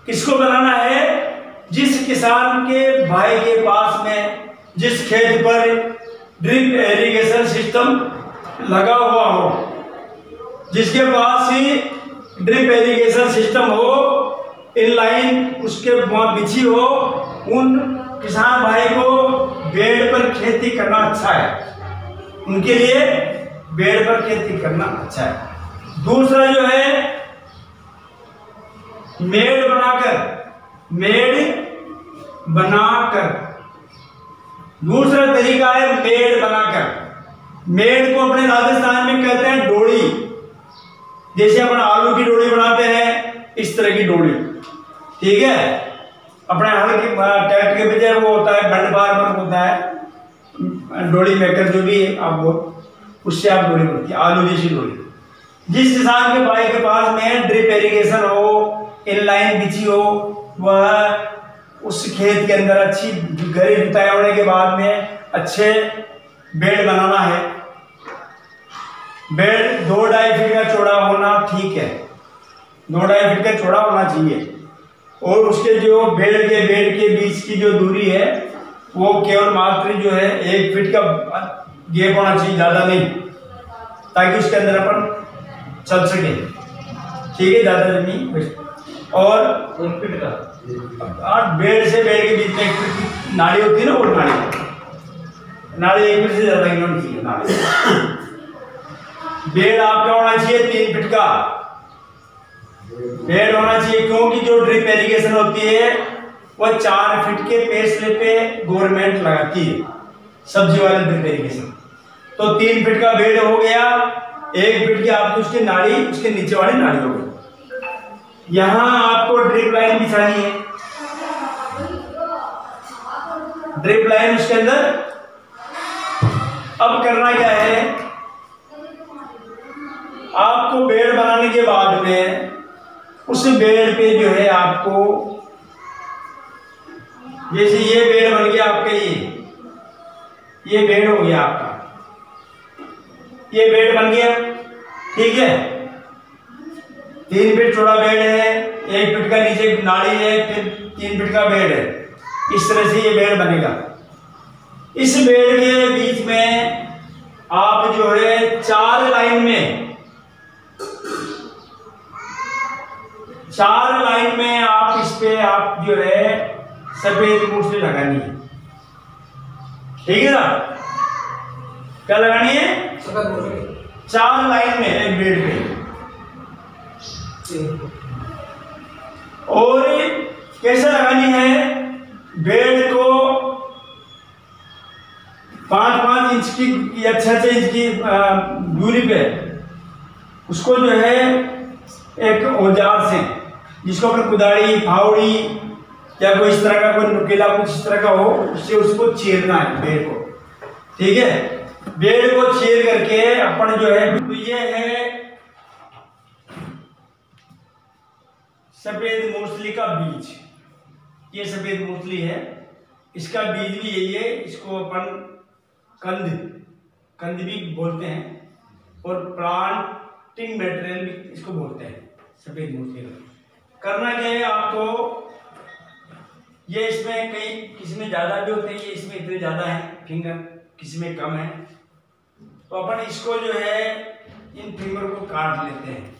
किसको बनाना है, जिस किसान के भाई के पास में, जिस खेत पर ड्रिप इरिगेशन सिस्टम लगा हुआ हो, जिसके पास ही ड्रिप इरिगेशन सिस्टम हो, इनलाइन उसके वहां बिछी हो, उन किसान भाई को बेड पर खेती करना अच्छा है, उनके लिए बेड पर खेती करना अच्छा है। दूसरा जो है मेड़ बनाकर, मेड़ बनाकर, दूसरा तरीका है मेड़ बनाकर। मेड़ को अपने राजस्थान में कहते हैं डोड़ी, जैसे अपन आलू की डोड़ी बनाते हैं इस तरह की डोड़ी, ठीक है। अपने हल की ट्रैक्टर के बजाय वो होता है बंड फार्मर होता है, डोड़ी मेकर जो भी है आप वो, उससे आप डोड़ी बनती है, आलू जैसी डोड़ी। जिस किसान के भाई के पास में ड्रिप इरिगेशन हो, इनलाइन बिछी हो, वह उस खेत के अंदर अच्छी गहरी जुताई होने के बाद में अच्छे बेड बनाना है। बेड 2-2.5 फीट का चौड़ा होना ठीक है, 2-2.5 फीट का चौड़ा होना चाहिए, और उसके जो बेड के बीच की जो दूरी है वो केवल मात्र जो है 1 फीट का गैप होना चाहिए, ज्यादा नहीं, ताकि उसके अंदर अपन चल सके, ठीक है, ज्यादा जमीन। और 1 फीट का, बेड से बेड के बीच में 1 फीट की नाली होती है ना, वो नाली 1 फीट से ज्यादा नहीं होनी चाहिए नाली। बेड आपका होना चाहिए 3 फीट का बेड होना चाहिए, क्योंकि जो ड्रिप इरिगेशन होती है वह 4 फीट के फैसले पे गवर्नमेंट लगाती है, सब्जी वाले ड्रिप इरिगेशन। तो 3 फीट का बेड हो गया, 1 फीट की आपकी उसकी नाली, उसके नीचे वाली नाली हो गई। यहां आपको ड्रिप लाइन बिछानी है, ड्रिप लाइन उसके अंदर। अब करना क्या है, आपको बेड बनाने के बाद में उस बेड पे जो है आपको, जैसे ये बेड बन गया आपके, ये बेड हो गया आपका, ये बेड बन गया, ठीक है। 3 फीट चौड़ा बेड है, 1 फीट का नीचे नाली है, फिर 3 फीट का बेड है, इस तरह से ये बेड बनेगा। इस बेड के बीच में आप जो है 4 लाइन में, 4 लाइन में आप इस पे आप जो है सफेद मूसली लगानी है, ठीक है ना। क्या लगानी है, सफेद मूसली 4 लाइन में एक बेड पे। और कैसे लगानी है, बेड को 5-5 इंच की या 6-6 इंच की दूरी पे उसको जो है एक औजार से, जिसको अपन कुदाड़ी, फावड़ी या कोई इस तरह का कोई नुकीला कुछ इस तरह का हो, उससे उसको चीरना है बेड को, ठीक है। बेड को चीर करके अपन जो है, तो ये है सफेद मूसली का बीज, ये सफेद मूसली है, इसका बीज भी यही है, इसको अपन कंद भी बोलते हैं, और प्लांटिंग मटेरियल भी इसको बोलते हैं, सफेद मूसली का। करना क्या है आपको, ये इसमें कई किसी में ज्यादा भी होते हैं, ये इसमें इतने ज्यादा है फिंगर, किसी में कम है, तो अपन इसको जो है इन फिंगर को काट लेते हैं,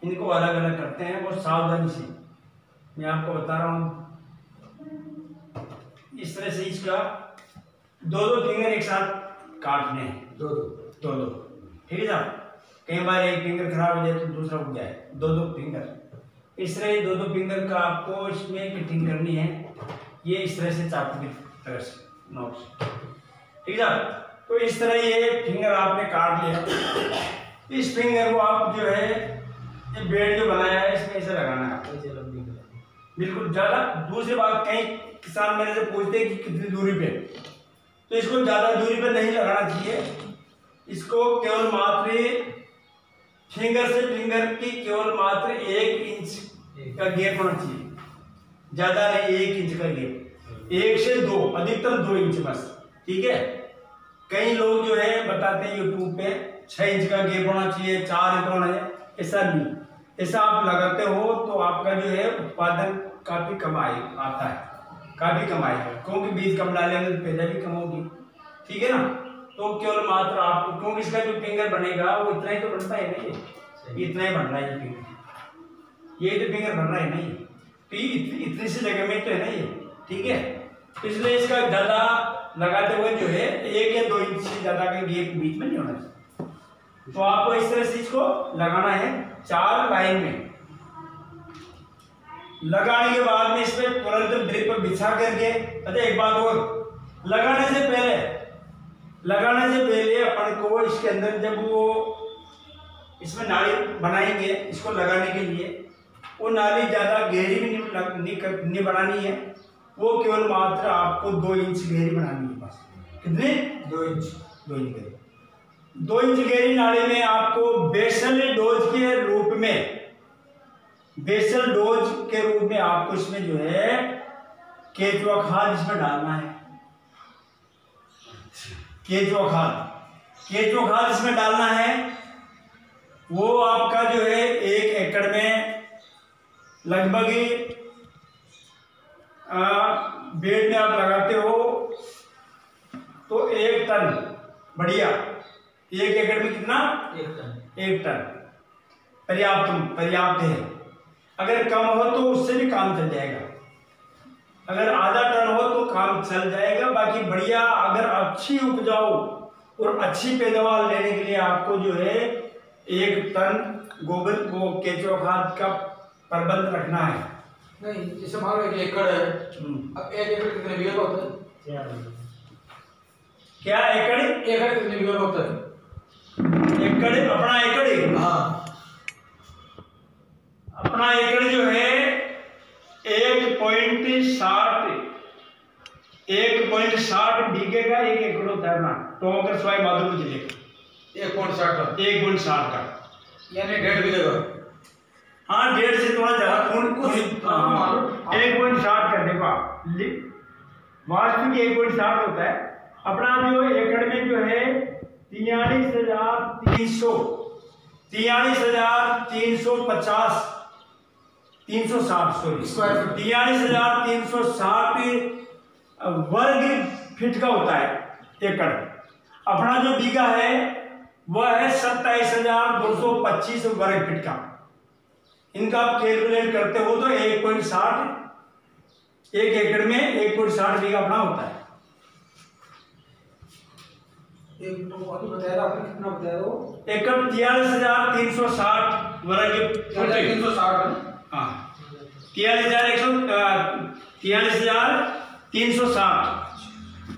इनको अलग अलग करते हैं, और सावधानी से मैं आपको बता रहा हूँ। इस तरह से इसका दो फिंगर एक साथ काटने हैं, दो ठीक है साहब। कई बार एक फिंगर खराब हो जाए तो दूसरा उग जाए, दो फिंगर। इस तरह दो फिंगर का आपको इसमें कटिंग करनी है, ये इस तरह से चाकू की तरह से नोक से, ठीक है साहब। तो इस तरह ये फिंगर आपने काट लिया। इस फिंगर को आप जो है ये बेड जो बनाया है इसमें ऐसे लगाना है आपको, बिल्कुल ज्यादा। दूसरी बात, कई किसान मेरे से पूछते हैं कि कितनी दूरी पे, तो इसको ज्यादा दूरी पे नहीं लगाना चाहिए। इसको केवल मात्र फिंगर से फिंगर की केवल मात्र 1 इंच का गैप होना चाहिए, ज्यादा नहीं, 1 इंच का गैप, 1 से 2, अधिकतम 2 इंच बस, ठीक है। कई लोग जो है बताते हैं यूट्यूब पे 6 इंच का गैप होना चाहिए, 4 इंच होना है, ऐसा नहीं। ऐसा आप लगाते हो तो आपका जो है उत्पादन काफी कम आता है, काफी कम आएगा, क्योंकि बीज कम डालेंगे तो पैदा भी कम होगी, ठीक है ना। तो केवल मात्र आपको, क्योंकि इसका जो फिंगर बनेगा वो इतना ही तो बनता है नहीं, इतना ही बन रहा है ये फिंगर, ये तो फिंगर बन रहा है नहीं, तो इतनी सी जगह में तो है ना ये, ठीक है। इसलिए इसका ज्यादा लगाते हुए जो है 1 या 2 इंच से ज्यादा का गैप बीच में नहीं होना चाहिए। तो आपको इस तरह से इसको लगाना है 4 लाइन में। लगाने के बाद में इसमें तुरंत ड्रिप बिछा करके, अच्छा एक बात और, लगाने से पहले अपन को इसके अंदर जब वो इसमें नाली बनाएंगे इसको लगाने के लिए, वो नाली ज्यादा गहरी भी नहीं बनानी है, वो केवल मात्र आपको 2 इंच गहरी बनानी है बस। कितने? 2 इंच गहरी। 2 इंच गहरी नाली में आपको बेसल डोज के रूप में आपको इसमें जो है केचुआ खाद इसमें डालना है। केचुआ खाद इसमें डालना है। वो आपका जो है 1 एकड़ में लगभग बेड में आप लगाते हो तो 1 टन, बढ़िया, 1 एकड़ में कितना? 1 टन पर्याप्त है। अगर कम हो तो उससे भी काम चल जाएगा, अगर आधा टन हो तो काम चल जाएगा, बाकी बढ़िया। अगर अच्छी उपजाऊ और अच्छी पैदावार लेने के लिए आपको जो है 1 टन गोबर को केचुआ खाद का प्रबंध रखना है। नहीं, जैसे मान लो 1 एकड़ है, अब 1 एकड़ कितने बीघा होता है? क्या एकड़? 1 एकड़ कितने बीघा होता है? एकड़ अपना एकड़, हाँ, अपना एकड़ जो है 1.60 बीघे का 1 एकड़ होता है ना, टोंकर सवाई माधोपुर जिले का 1.60 का, यानी 1.5 बीघे का। हाँ, 1.5 से थोड़ा ज्यादा, 1.60 कर देखो आप, वास्तविक 1.60 होता है। अपना जो एकड़ में जो है 43,360 वर्ग फीट का होता है एकड़। अपना जो बीघा है वह है 27,225 वर्ग फीट का। इनका आप कैलकुलेट करते हो तो 1.60, 1 एकड़ में 1.60 बीघा अपना होता है। तो बताया आपने, कितना बताया वो? एकड़ 43,360 वर्ग फुट। 360, हाँ, 43,360,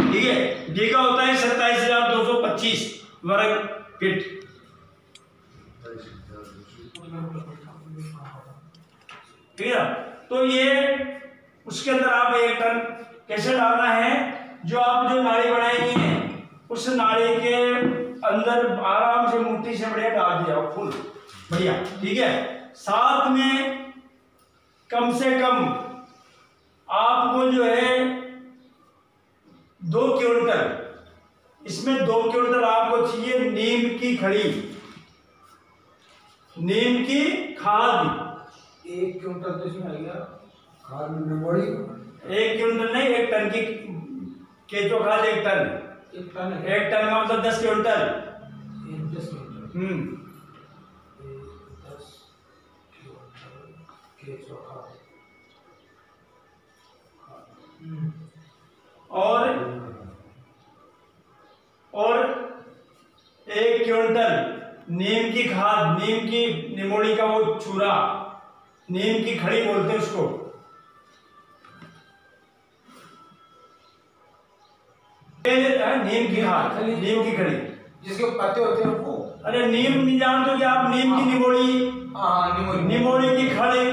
ठीक है। बीघा होता है 27,225 वर्ग फीट। ठीक है, तो ये उसके अंदर आप 1 टन कैसे डालना है, जो आप जो नाली बनाएंगे हैं उस नाली के अंदर आराम से मुट्ठी से बढ़िया डाल दिया फुल बढ़िया, ठीक है। साथ में कम से कम आपको जो है 2 क्विंटल, इसमें 2 क्विंटल आपको चाहिए नीम की खड़ी, नीम की खाद। 1 क्विंटल तो इसमें आ गया खाद में बड़ी 1 क्विंटल नहीं, 1 टन की केचुआ खाद, 1 टन, 1 टन है। 1 टन का मतलब 10 क्विंटल। 10 क्विंटल 10 क्विंटल केचुआ खाद। और 1 क्विंटल नीम की खाद, नीम की निमोड़ी का वो चूरा, नीम की खड़ी बोलते हैं उसको, नीम की खाद, नीम की खड़ी जिसके पत्ते होते हैं वो। अरे नीम नहीं जानते कि आप? नीम की निमोड़ी, निमोड़ी की खड़े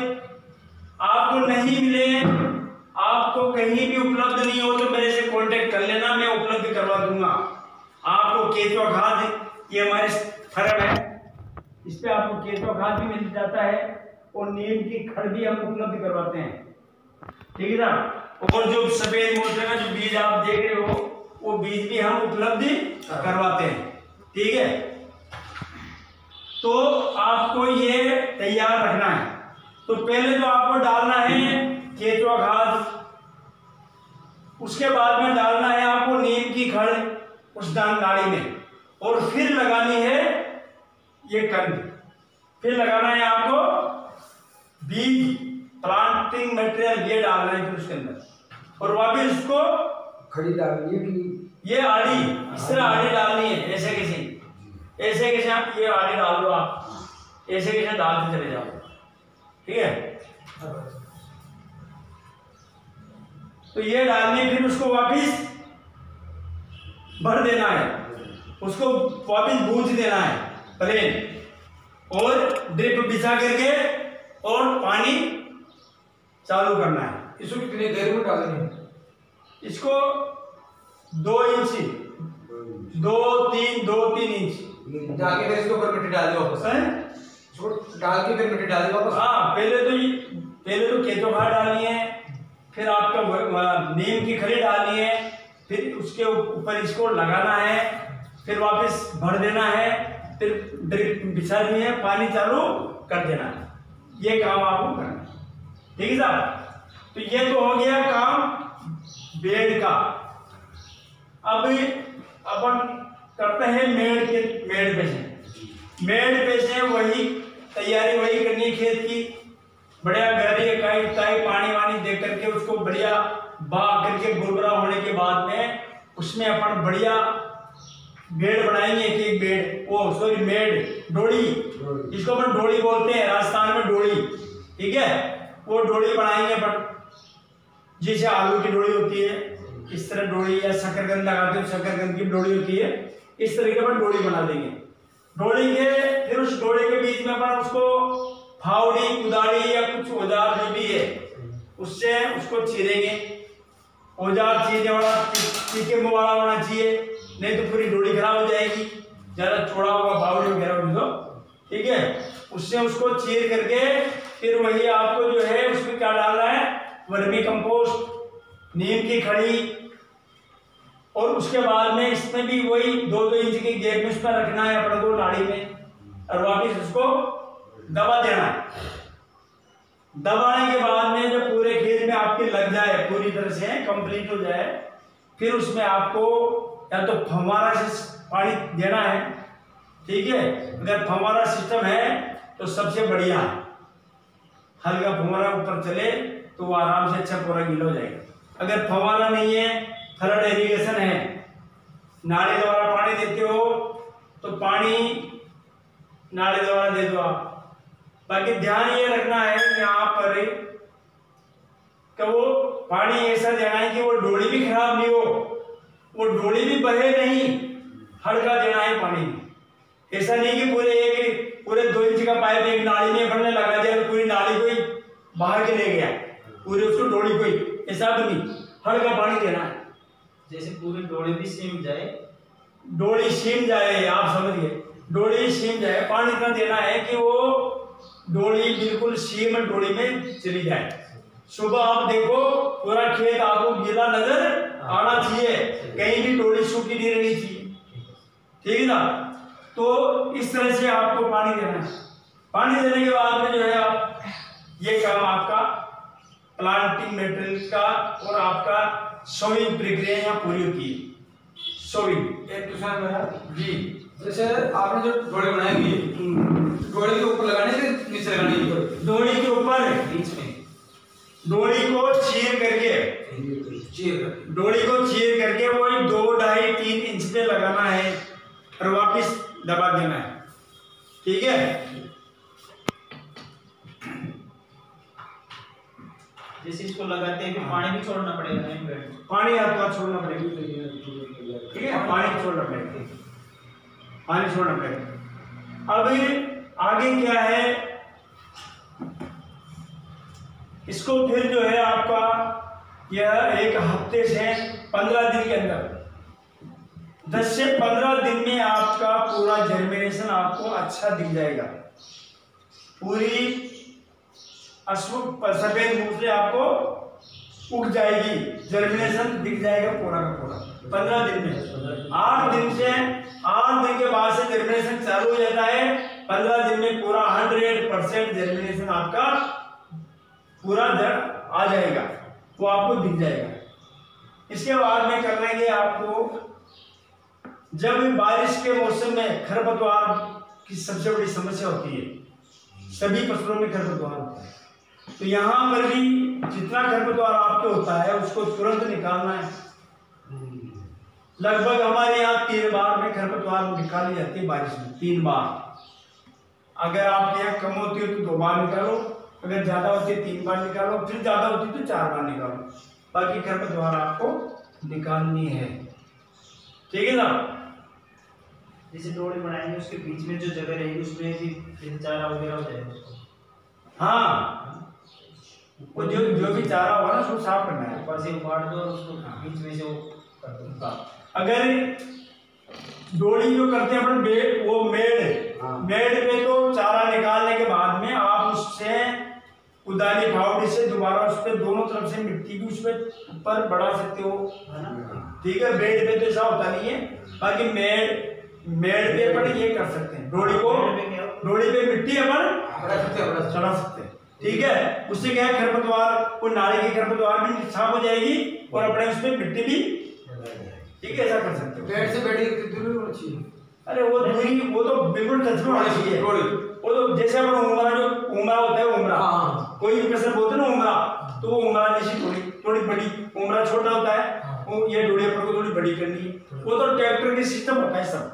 आपको नहीं मिले, आपको कहीं भी उपलब्ध नहीं हो तो मेरे से कांटेक्ट कर लेना, मैं उपलब्ध करवा दूंगा आपको। केचुआ खाद ये हमारे फर्म है, इस पे आपको केचुआ खाद भी मिल जाता है और नीम की खड़ भी हम उपलब्ध करवाते हैं, ठीक है साहब। और जो सफेद मोटे का जो बीज आप देख रहे हो वो बीज भी हम उपलब्ध करवाते हैं, ठीक है। तो आपको ये तैयार रखना है। तो पहले तो आपको डालना है केचुआ खाद, उसके बाद में डालना है आपको नीम की खड़ उस नाड़ी में, और फिर लगानी है ये कंद, फिर लगाना है आपको बीज, प्लांटिंग मटेरियल ये डालना है फिर उसके अंदर, और वापिस उसको खड़ी डालनी है कि ये आड़ी, इस तरह आड़ी डालनी है, ऐसे कैसे आप ये आड़ी डाल दो, आप ऐसे कैसे डालते चले जाओ, ठीक है। तो ये डालनी, फिर उसको वापिस भर देना है, उसको वापिस बूझ देना है प्लेन, और ड्रिप बिछा करके और पानी चालू करना है। इसको कितने देर में डालनी है? इसको 2 इंच, 2-3 इंच डाल के फिर इसके ऊपर मिट्टी डाल दो वापस, इसको डाल के फिर मिट्टी डाल दो वापस। हाँ, पहले तो केचुआ खाद डालनी है, फिर आपका नीम की खड़ी डालनी है, फिर उसके ऊपर इसको लगाना है, फिर वापस भर देना है, फिर ड्रिप बिछा दी है, पानी चालू कर देना है। ये काम आपको करना है, ठीक है साहब। तो ये तो हो गया काम बेड का। अब अपन करते हैं मेड़ पे से वही तैयारी वही करनी है खेत की, बढ़िया गहरी इकाई पानी वानी दे करके उसको बढ़िया बा करके बुरबुरा होने के बाद में उसमें अपन बढ़िया बेड़ बनाएंगे, एक बेड़, मेड़, डोली, जिसको अपन डोली बोलते हैं राजस्थान में, डोली, ठीक है। वो डोली बनाएंगे अपन, जैसे आलू की डोली होती है इस तरह डोली, या शकरकंद लगाते हैं शकरकंद की डोली होती है, इस तरीके पर डोली बना देंगे। डोली के फिर उस डोली के बीच में अपन उसको फावड़ी, कुदाड़ी या कुछ औजार जो भी है उससे उसको चीरेंगे। औजार चीरने वाला तीखे मुंह वाला होना चाहिए, नहीं तो पूरी डोली खराब हो जाएगी, ज्यादा चौड़ा होगा फावड़ी वगैरह तो, ठीक है। उससे उसको चीर करके फिर वही आपको जो है उसमें क्या डालना है, वर्मी कंपोस्ट, नीम की खड़ी, और उसके बाद में इसमें भी वही 2-2 इंच के गैप में उसमें रखना है अपन को नाड़ी में, और वापिस उसको दबा देना है। दबाने के बाद में जब पूरे खेत में आपके लग जाए, पूरी तरह से कंप्लीट हो जाए, फिर उसमें आपको या तो फव्वारा से पानी देना है, ठीक है। अगर फव्वारा सिस्टम है तो सबसे बढ़िया, हल्का फव्वारा ऊपर चले तो वो आराम से अच्छा पूरा गीला हो जाएगा। अगर फव्वारा नहीं है, फ्लड इरिगेशन है, नाले द्वारा पानी देते हो तो पानी नाले द्वारा दे दो आप। बाकी ध्यान ये रखना है यहाँ पर कि वो पानी ऐसा देना है कि वो डोली भी खराब नहीं हो, वो डोली भी बहे नहीं, हल्का देना है पानी। ऐसा नहीं कि पूरे 2 इंच का पाइप एक नाली में भरने लगा दिया तो पूरी नाली को ही बाहर के ले गया, पूरे उसको डोली को ही, ऐसा भी नहीं, हल्का पानी देना है। जैसे पूरी डोली भी सीम जाए, डोली सीम जाए, आप समझिए, डोली सीम जाए, पानी इतना देना है कि वो डोली बिल्कुल सीम डोली में चली जाए। सुबह आप देखो पूरा खेत आपको गीला नजर आना चाहिए, कहीं भी डोली सूखी नहीं रहनी चाहिए, ठीक है ना। तो इस तरह से आपको पानी देना है। पानी देने के बाद में जो है आप ये काम आपका प्लांटिंग मटेरियल का और आपका सोइंग प्रक्रिया यहाँ पूरी होती है। सोइंग एक दूसरा मेरा जी, जैसे आपने जो डोली बनाएंगी, डोली के ऊपर लगाने के नीचे लगानी है, डोली के ऊपर बीच में डोली को चीर करके डोरी को चीर करके वही 2, 2.5, 3 इंच पे लगाना है और वापस दबा देना है। ठीक है, जैसे इसको लगाते हैं पानी भी छोड़ना पड़ेगा, नहीं पानी आपको छोड़ना पड़ेगा। ठीक है, पानी छोड़ना पड़ेगा, पानी छोड़ना पड़ेगा। अब आगे क्या है, इसको फिर जो है आपका यह 1 हफ्ते से 15 दिन के अंदर 10 से 15 दिन में आपका पूरा जर्मिनेशन आपको अच्छा दिख जाएगा। पूरी सफेद मूंगफली आपको उग जाएगी, जर्मिनेशन दिख जाएगा पूरा का पूरा 15 दिन में। 8 दिन के बाद से जर्मिनेशन चालू हो जाता है। 15 दिन में पूरा 100% जर्मिनेशन आपका पूरा आ जाएगा, वो आपको दिख जाएगा। इसके बाद में कर लेंगे आपको, जब बारिश के मौसम में खरपतवार की सबसे बड़ी समस्या होती है, सभी फसलों में खरपतवार होता है, तो यहाँ पर भी जितना खरपतवार आपके होता है उसको तुरंत निकालना है। लगभग हमारे यहाँ 3 बार में खरपतवार निकाली जाती है बारिश में, 3 बार। अगर आपके यहाँ कम होती है तो 2 बार निकालो, अगर ज्यादा होती है 3 बार निकालो, फिर ज्यादा होती है तो 4 बार निकालो। बाकी खरपतवार आपको निकालनी है। ठीक है ना। जैसे डोरी बनाएंगे उसके बीच में जो जगह रहेगी उसमें भी चारा वगैरह हो जाएगा उसको। हाँ, वो जो भी चारा होगा ना उसको साफ करना है, ऊपर से उखाड़ दो और उसको बीच में से वो कर दो। अगर डोरी जो करते हैं अपन बेड, वो मेड पे तो चारा निकालने के बाद में आप उससे कुदाली फावड़ी से दोबारा उस पर दोनों तरफ से मिट्टी भी उस पर ऊपर बढ़ा सकते हो, है ना। ठीक है, बेड पे तो ऐसा होता नहीं है। बाकी मेड पे अपन ये कर सकते हैं, डोरी पे मिट्टी अपन चढ़ा सकते हैं। ठीक है, उससे क्या है, खरपतवार, वो नाली की खरपतवार भी साफ हो जाएगी और अपने उसमें मिट्टी भी, ठीक है, ऐसा कर सकते हो। पेड़ से बेड़ी कितनी दूरी होनी चाहिए? अरे वो दूरी, वो तो बिल्कुल टच में होना चाहिए। वो तो जैसे अपन उमरा, जो उमरा होता है, उमरा कोई कसर बोलते ना उमरा, तो वो उमरा जैसी थोड़ी बड़ी, उमरा छोटा होता है, वो ये डोरी अपन को थोड़ी बड़ी करनी है। वो तो ट्रैक्टर के सिस्टम होता है सब,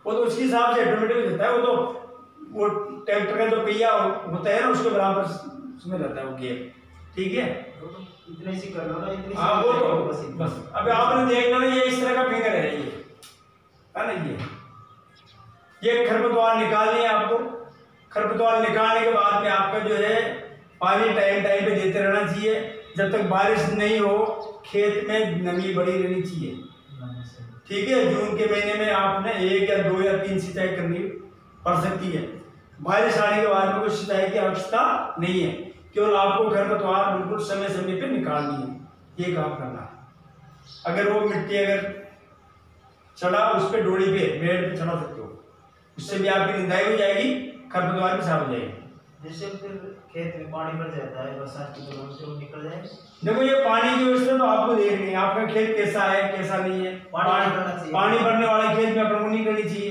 वो तो उसके हिसाब से ऑटोमेटिक हो जाता है। वो तो वो ट्रैक्टर का जो पहिया होता है ना, उसके बराबर उसमें रहता है वो गेयर। ठीक है, इतने सी कर लो ना, इतनी सी। हाँ, वो तो बस। अब आपने देखना ये इस तरह का फिगर है, ये है ना, ये खरपतवार निकालनी है आपको। खरपतवार निकालने के बाद में आपका जो है पानी टाइम पे देते रहना चाहिए। जब तक बारिश नहीं हो, खेत में नमी बढ़ी रहनी चाहिए। ठीक है, जून के महीने में आपने 1 या 2 या 3 सिंचाई करनी पड़ सकती है। बारिश आने के बाद में कोई सिंचाई की आवश्यकता नहीं है, केवल आपको खरपतवार बिल्कुल समय पे निकालनी है, ये काम करना है। अगर वो मिट्टी अगर चढ़ा उस पे डोरी पे मेड़ पे चढ़ा सकते हो, उससे भी आपकी निंदाई हो जाएगी, खरपतवार भी साफ हो जाएगी। जैसे फिर खेत में पानी भर जाता है बरसात की वजह से, वो निकल जाएगा। देखो, ये पानी की व्यवस्था तो आपको देखनी है, आपका खेत कैसा है कैसा नहीं है। पानी भरने वाले खेत में अपन को नहीं करनी चाहिए।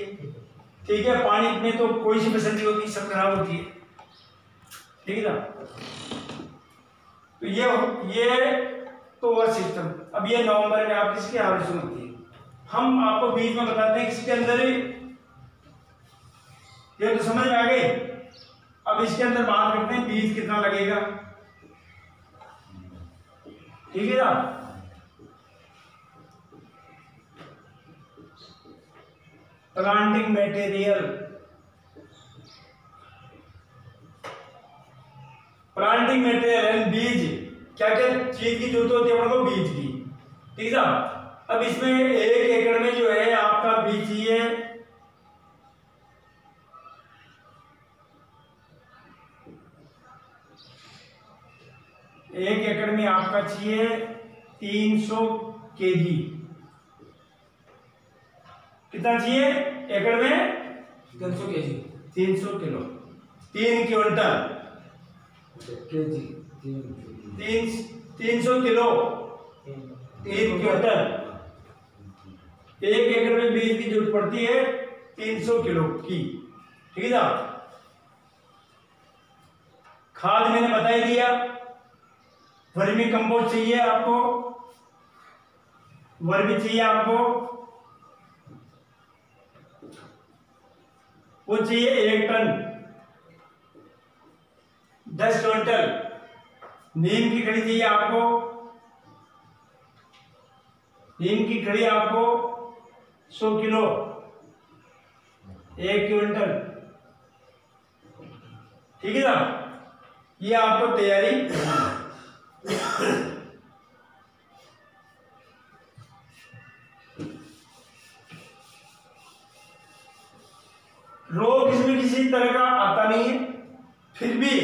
ठीक है, पानी में तो कोई सी फसल नहीं होती, सब खराब होती है। ठीक है ना। तो ये तो वह सिस्टम। अब ये नवंबर में आप किसकी हार्वेस्टिंग होती है, हम आपको बीज में बताते हैं किसके अंदर ही, ये तो समझ में आ गई। अब इसके अंदर बात करते हैं बीज कितना लगेगा। ठीक है ना। प्लांटिंग मटेरियल, प्लांटिंग मटेरियल बीज, क्या क्या चीज की जरूरत होती है अपने को, बीज की। ठीक है। अब इसमें 1 एकड़ में जो है आपका बीज चाहिए 1 एकड़ में आपका चाहिए 300 kg। कितना चाहिए एकड़ में? 300 kg, 300 kilo, 3 quintal KG 300 kilo, 3 quintal. 1 एकड़ में बीज की जरूरत पड़ती है 300 किलो की। ठीक है ना। खाद मैंने बता ही दिया, वर्मी कंपोस्ट चाहिए आपको वर्मी चाहिए आपको, वो चाहिए 1 टन 10 क्विंटल। नीम की खड़ी चाहिए आपको, नीम की खड़ी आपको 100 किलो 1 क्विंटल। ठीक है साहब, ये आपको तैयारी रोग इसमें किसी तरह का आता नहीं है। फिर भी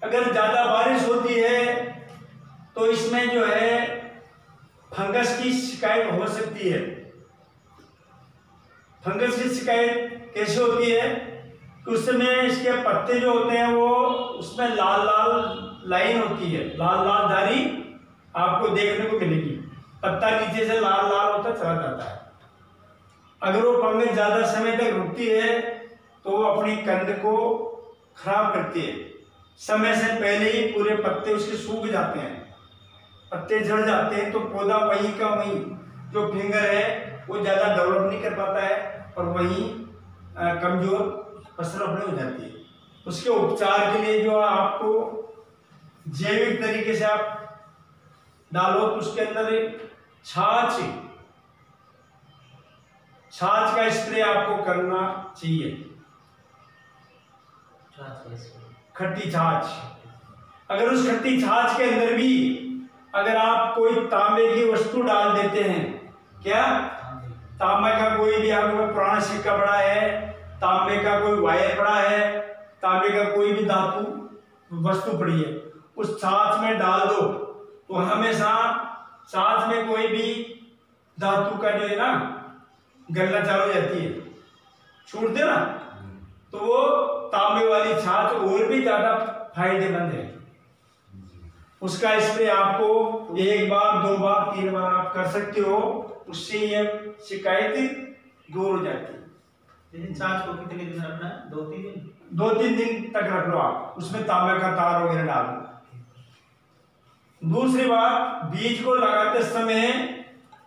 अगर ज्यादा बारिश होती है तो इसमें जो है फंगस की शिकायत हो सकती है। फंगस की शिकायत कैसे होती है कि उस समय इसके पत्ते जो होते हैं वो उसमें लाल लाल लाइन होती है, लाल लाल धारी आपको देखने को मिलेगी। पत्ता नीचे से लाल लाल होता चला जाता है। अगर वो फंगस ज्यादा समय तक रुकती है तो वो अपनी कंद को खराब करती है। समय से पहले ही पूरे पत्ते उसके सूख जाते हैं, पत्ते झड़ जाते हैं, तो पौधा वहीं का वहीं जो फिंगर है वो ज्यादा डेवलप नहीं कर पाता है और वहीं कमजोर फसल अपने हो जाती है। उसके उपचार के लिए जो आपको जैविक तरीके से आप डालो तो उसके अंदर छाछ का स्प्रे आपको करना चाहिए। खट्टी छाछ, अगर उस खट्टी छाछ के अंदर भी अगर आप कोई तांबे की वस्तु डाल देते हैं, क्या तांबे का कोई भी आपके पास पुराना सिक्का पड़ा है, तांबे का कोई वायर पड़ा है, तांबे का कोई भी धातु वस्तु पड़ी है, उस छाछ में डाल दो तो हमेशा छाछ में कोई भी धातु का जो है ना गलना चालू हो जाती है, छूट दे ना, तो वो तांबे वाली छाछ और भी ज्यादा फायदेमंद है। उसका स्प्रे आपको 1 बार 2 बार 3 बार आप कर सकते हो, उससे ये शिकायत दूर हो जाती है। छाछ को कितने दिन रखना है? 2-3 दिन? 2-3 दिन तक रख लो आप, उसमें तांबे का तार वगैरह डाल दो। दूसरी बात, बीज को लगाते समय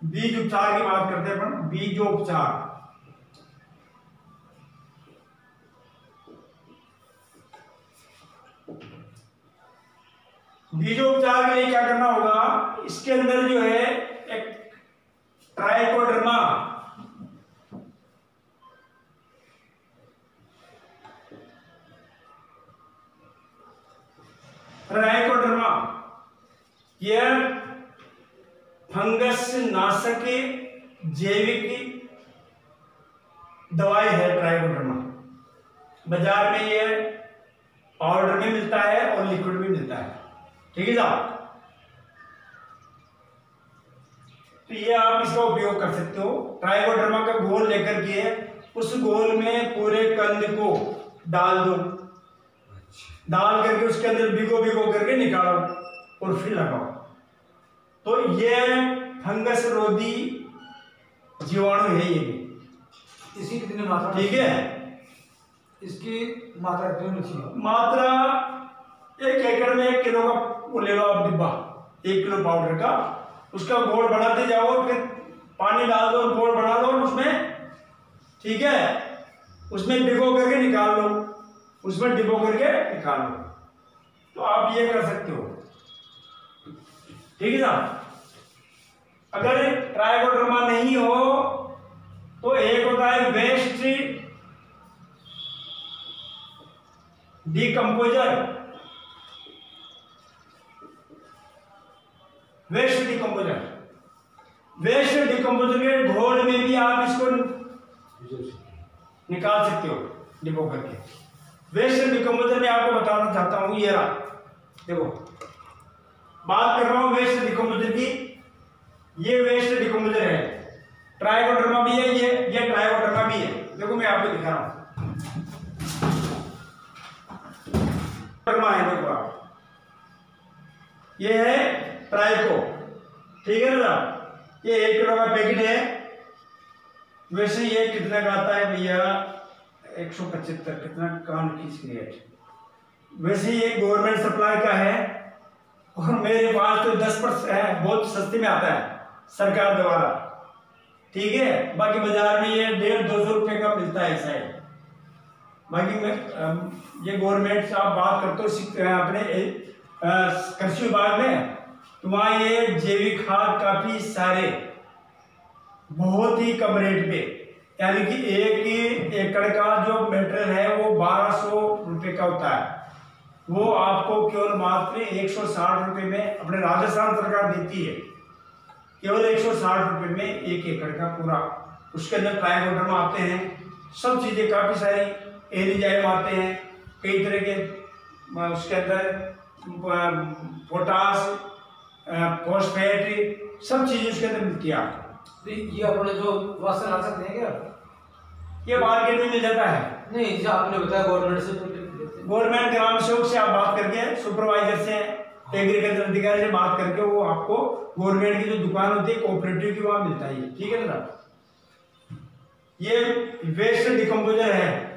बीज उपचार की बात करते हैं अपन, बीजोपचार। बीजोपचार के लिए क्या करना होगा, इसके अंदर जो है एक ट्राइकोडर्मा यह फंगस नाशक जैविक दवाई है। ट्राइकोडर्मा बाजार में ये पाउडर में मिलता है और लिक्विड में मिलता है। ठीक है साहब, तो ये आप इसका उपयोग कर सकते हो। ट्राइकोडर्मा का घोल लेकर के उस घोल में पूरे कंद को डाल दो, डाल करके उसके अंदर भिगो करके निकालो और फिर लगाओ, तो ये फंगस रोधी जीवाणु है ये भी। इसकी कितनी मात्रा? ठीक है, इसकी मात्रा कितनी होनी चाहिए? मात्रा 1 एकड़ में 1 किलो का वो ले लो आप डिब्बा, 1 किलो पाउडर का, उसका घोल बढ़ाते जाओ, फिर पानी डाल दो, घोल बढ़ा दो उसमें, ठीक है, उसमें भिगो करके निकाल लो, उसमें डिबो करके निकाल लो, तो आप ये कर सकते हो। ठीक है साहब, अगर ट्राइकोडर्मा नहीं हो तो एक होता है वेस्ट डिकम्पोजर। वेस्ट डिकम्पोजर के घोल में भी आप इसको निकाल सकते हो डिबो करके। वेस्ट डिकम्पोजर में आपको बताना चाहता हूं, ये रहा देखो, बात कर रहा हूं वेस्ट डिकम्पोजर की। ये वेस्ट डिकम्पोजर है, ट्राइकोडर्मा भी है, ये ट्राइकोडर्मा भी है। देखो मैं आपको दिखा रहा हूं, है देखो आप, ये है ट्राइको। ठीक है ना, ये 1 किलो का पैकेट है। वैसे ये कितना का आता है भैया? 175, कितना कान खींच के रेट। वैसे ये गवर्नमेंट सप्लाई का है और मेरे पास तो 10% है, बहुत सस्ते में आता है। सरकार द्वारा, ठीक है। बाकी बाजार में ये 150-200 रुपये का मिलता है ऐसा है। बाकी में ये गवर्नमेंट से आप बात करते हो अपने कृषि विभाग में, तो वहाँ ये जैविक खाद काफी सारे बहुत ही कम रेट पे, यानी कि 1 एकड़ का जो मटेरियल है वो 1200 रुपये का होता है, वो आपको केवल मात्र 160 रुपये में अपने राजस्थान सरकार देती है, केवल 160 रुपये में 1 एकड़ का पूरा। उसके अंदर ट्राइकोडर्मा आते हैं, सब चीज़ें काफ़ी सारी, एरिजाइम आते हैं, कई तरह के उसके अंदर पोटास, फॉस्फेट, सब चीज़ें उसके अंदर मिलती है आपको। ये अपने जो वासन ला सकते हैं क्या? ये मार्केट में मिल जाता है। नहीं, जो आपने बताया गवर्नमेंट से, गवर्नमेंट ग्राम सेवक से आप बात करके, सुपरवाइजर से, एग्रीकल्चर अधिकारी से बात करके वो आपको गवर्नमेंट की जो दुकान होती है कोऑपरेटिव की, वहां मिलता है, ठीक है ना। ये वेस्ट डिकम्पोजर है,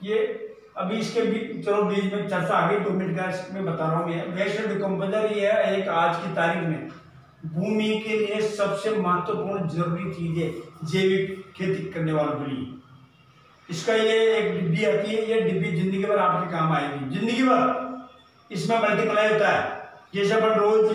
ये अभी इसके चलो बीच में चर्चा आ गई, 2 मिनट का मैं बता रहा हूँ। ये वेस्ट डिकम्पोजर ये है एक आज की तारीख में भूमि के लिए सबसे महत्वपूर्ण जरूरी चीज है जैविक खेती करने वालों के लिए। इसका ये एक डिब्बी आती है, ये डिब्बी जिंदगी भर आपके काम आएगी, जिंदगी भर। इसमें मल्टीप्लाई होता है, जैसे अपन रोज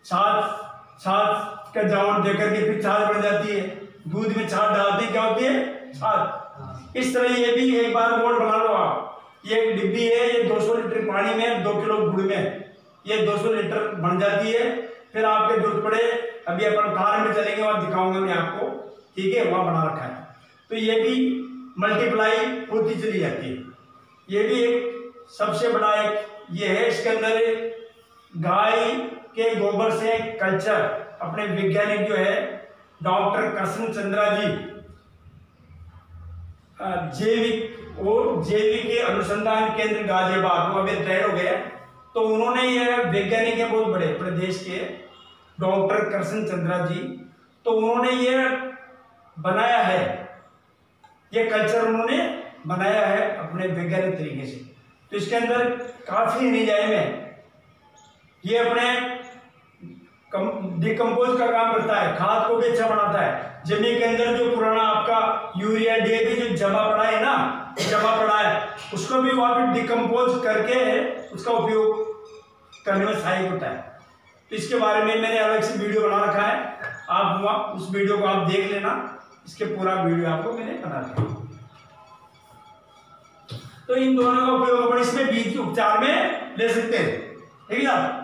7 का जामुन देकर के फिर छाछ बढ़ जाती है, दूध में छाछ डालते क्या होती है, छाछ। इस तरह ये भी एक बार बोर्ड बना लो आप, ये एक डिब्बी है, ये 200 लीटर पानी में 2 किलो गुड़ में ये 200 लीटर बन जाती है। फिर आपके दूध पड़े, अभी अपन कार में चलेंगे, वहां दिखाऊंगा मैं आपको, ठीक है, वहां बना रखा है। तो ये भी मल्टीप्लाई होती चली जाती है। ये भी एक सबसे बड़ा एक ये है, इसके अंदर गाय के गोबर से कल्चर, अपने वैज्ञानिक जो है डॉक्टर कृष्ण चंद्रा जी, जैविक अनुसंधान केंद्र गाजियाबाद, वो अभी रिटायर हो गए, तो उन्होंने ये वैज्ञानिक है बहुत बड़े अपने देश के, डॉक्टर कृष्ण चंद्रा जी, तो उन्होंने ये बनाया है, ये कल्चर उन्होंने बनाया है अपने वैज्ञानिक तरीके से। तो इसके अंदर काफी एंजाइम है, ये अपने डिकम्पोज का काम करता है, खाद को भी अच्छा बनाता है। जमीन के अंदर जो पुराना आपका यूरिया डीएपी जो जमा पड़ा है ना, जमा पड़ा है, उसको भी वापस डिकम्पोज करके उसका उपयोग करने में सहायक होता है। तो इसके बारे में मैंने अलग से वीडियो बना रखा है, आप उस वीडियो को आप देख लेना, इसके पूरा वीडियो आपको मैंने बना दिया। तो इन दोनों का उपयोग अपन इसमें बीज के उपचार में ले सकते हैं, ठीक है ना।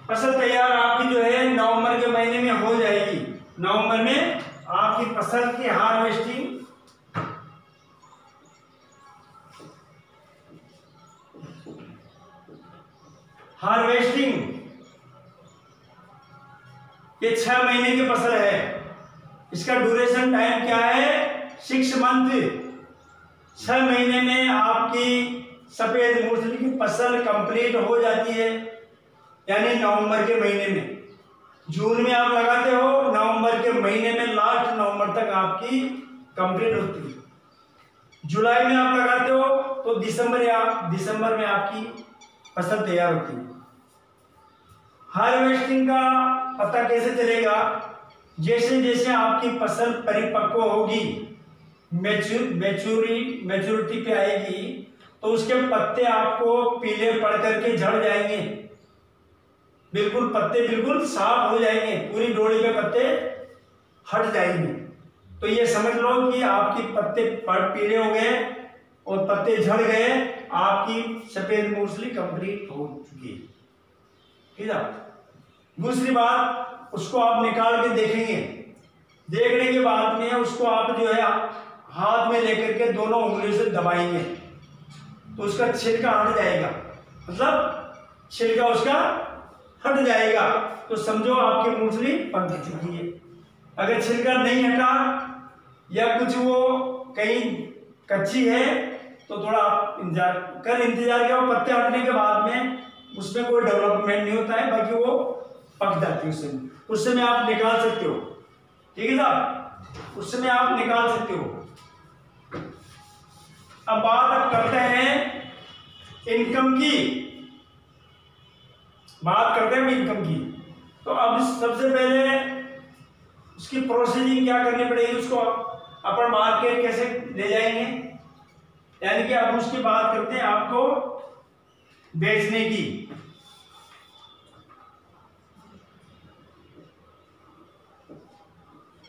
फसल तैयार आपकी जो है नवंबर के महीने में हो जाएगी। नवंबर में आपकी फसल की हार्वेस्टिंग ये 6 महीने की फसल है। इसका ड्यूरेशन टाइम क्या है, 6 मंथ। 6 महीने में आपकी सफेद मूंगफली की फसल कंप्लीट हो जाती है, यानी नवंबर के महीने में। जून में आप लगाते हो, नवंबर के महीने में लास्ट नवंबर तक आपकी कंप्लीट होती है। जुलाई में आप लगाते हो तो दिसंबर में आपकी फसल तैयार होती है। हार्वेस्टिंग का पता कैसे चलेगा, जैसे जैसे आपकी फसल परिपक्व होगी, मैच्योरिटी पे आएगी, तो उसके पत्ते आपको पीले पड़ करके झड़ जाएंगे, बिल्कुल पत्ते बिल्कुल साफ हो जाएंगे, पूरी डोरी पे पत्ते हट जाएंगे। तो ये समझ लो कि आपके पत्ते पीले हो गए और पत्ते झड़ गए, आपकी सफेद मूंगफली कंप्लीट हो चुकी है, ठीक है। दूसरी बात, उसको आप निकाल के देखेंगे, देखने के बाद में उसको आप जो है हाथ में लेकर के दोनों उंगलियों से दबाएंगे तो उसका छिलका हट जाएगा, मतलब छिलका उसका हट जाएगा, तो समझो आपकी मूंगफली पक चुकी है। अगर छिलका नहीं हटा या कुछ वो कहीं कच्ची है तो थोड़ा आप इंतजार किया, पत्ते हटने के बाद में उसमें कोई डेवलपमेंट नहीं होता है, बाकी वो पक जाती है। उस समय आप निकाल सकते हो, ठीक है साहब, उस समय आप निकाल सकते हो। अब बात करते हैं इनकम की। बात करते हैं इनकम की। तो अब सबसे पहले उसकी प्रोसीजिंग क्या करनी पड़ेगी, उसको अपन मार्केट कैसे ले जाएंगे, यानी कि अब उसकी बात करते हैं आपको बेचने की।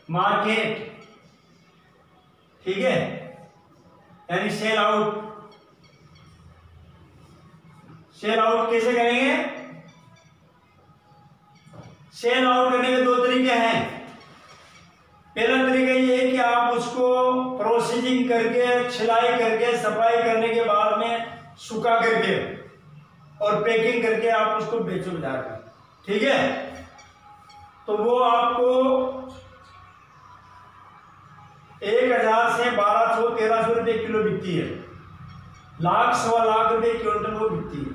मार्केट, ठीक है, यानी सेल आउट। सेल आउट कैसे करेंगे? सेल आउट करने के दो तरीके हैं। पहला तरीका ये है कि आप उसको प्रोसेसिंग करके, छिलाई करके, सफाई करने के बाद में सुखा करके और पैकिंग करके आप उसको बेचो बाजार में, ठीक है। तो वो आपको 1000 से 1200 1300 रुपये किलो बिकती है। लाख सवा लाख रुपए क्विंटल वो बिकती है।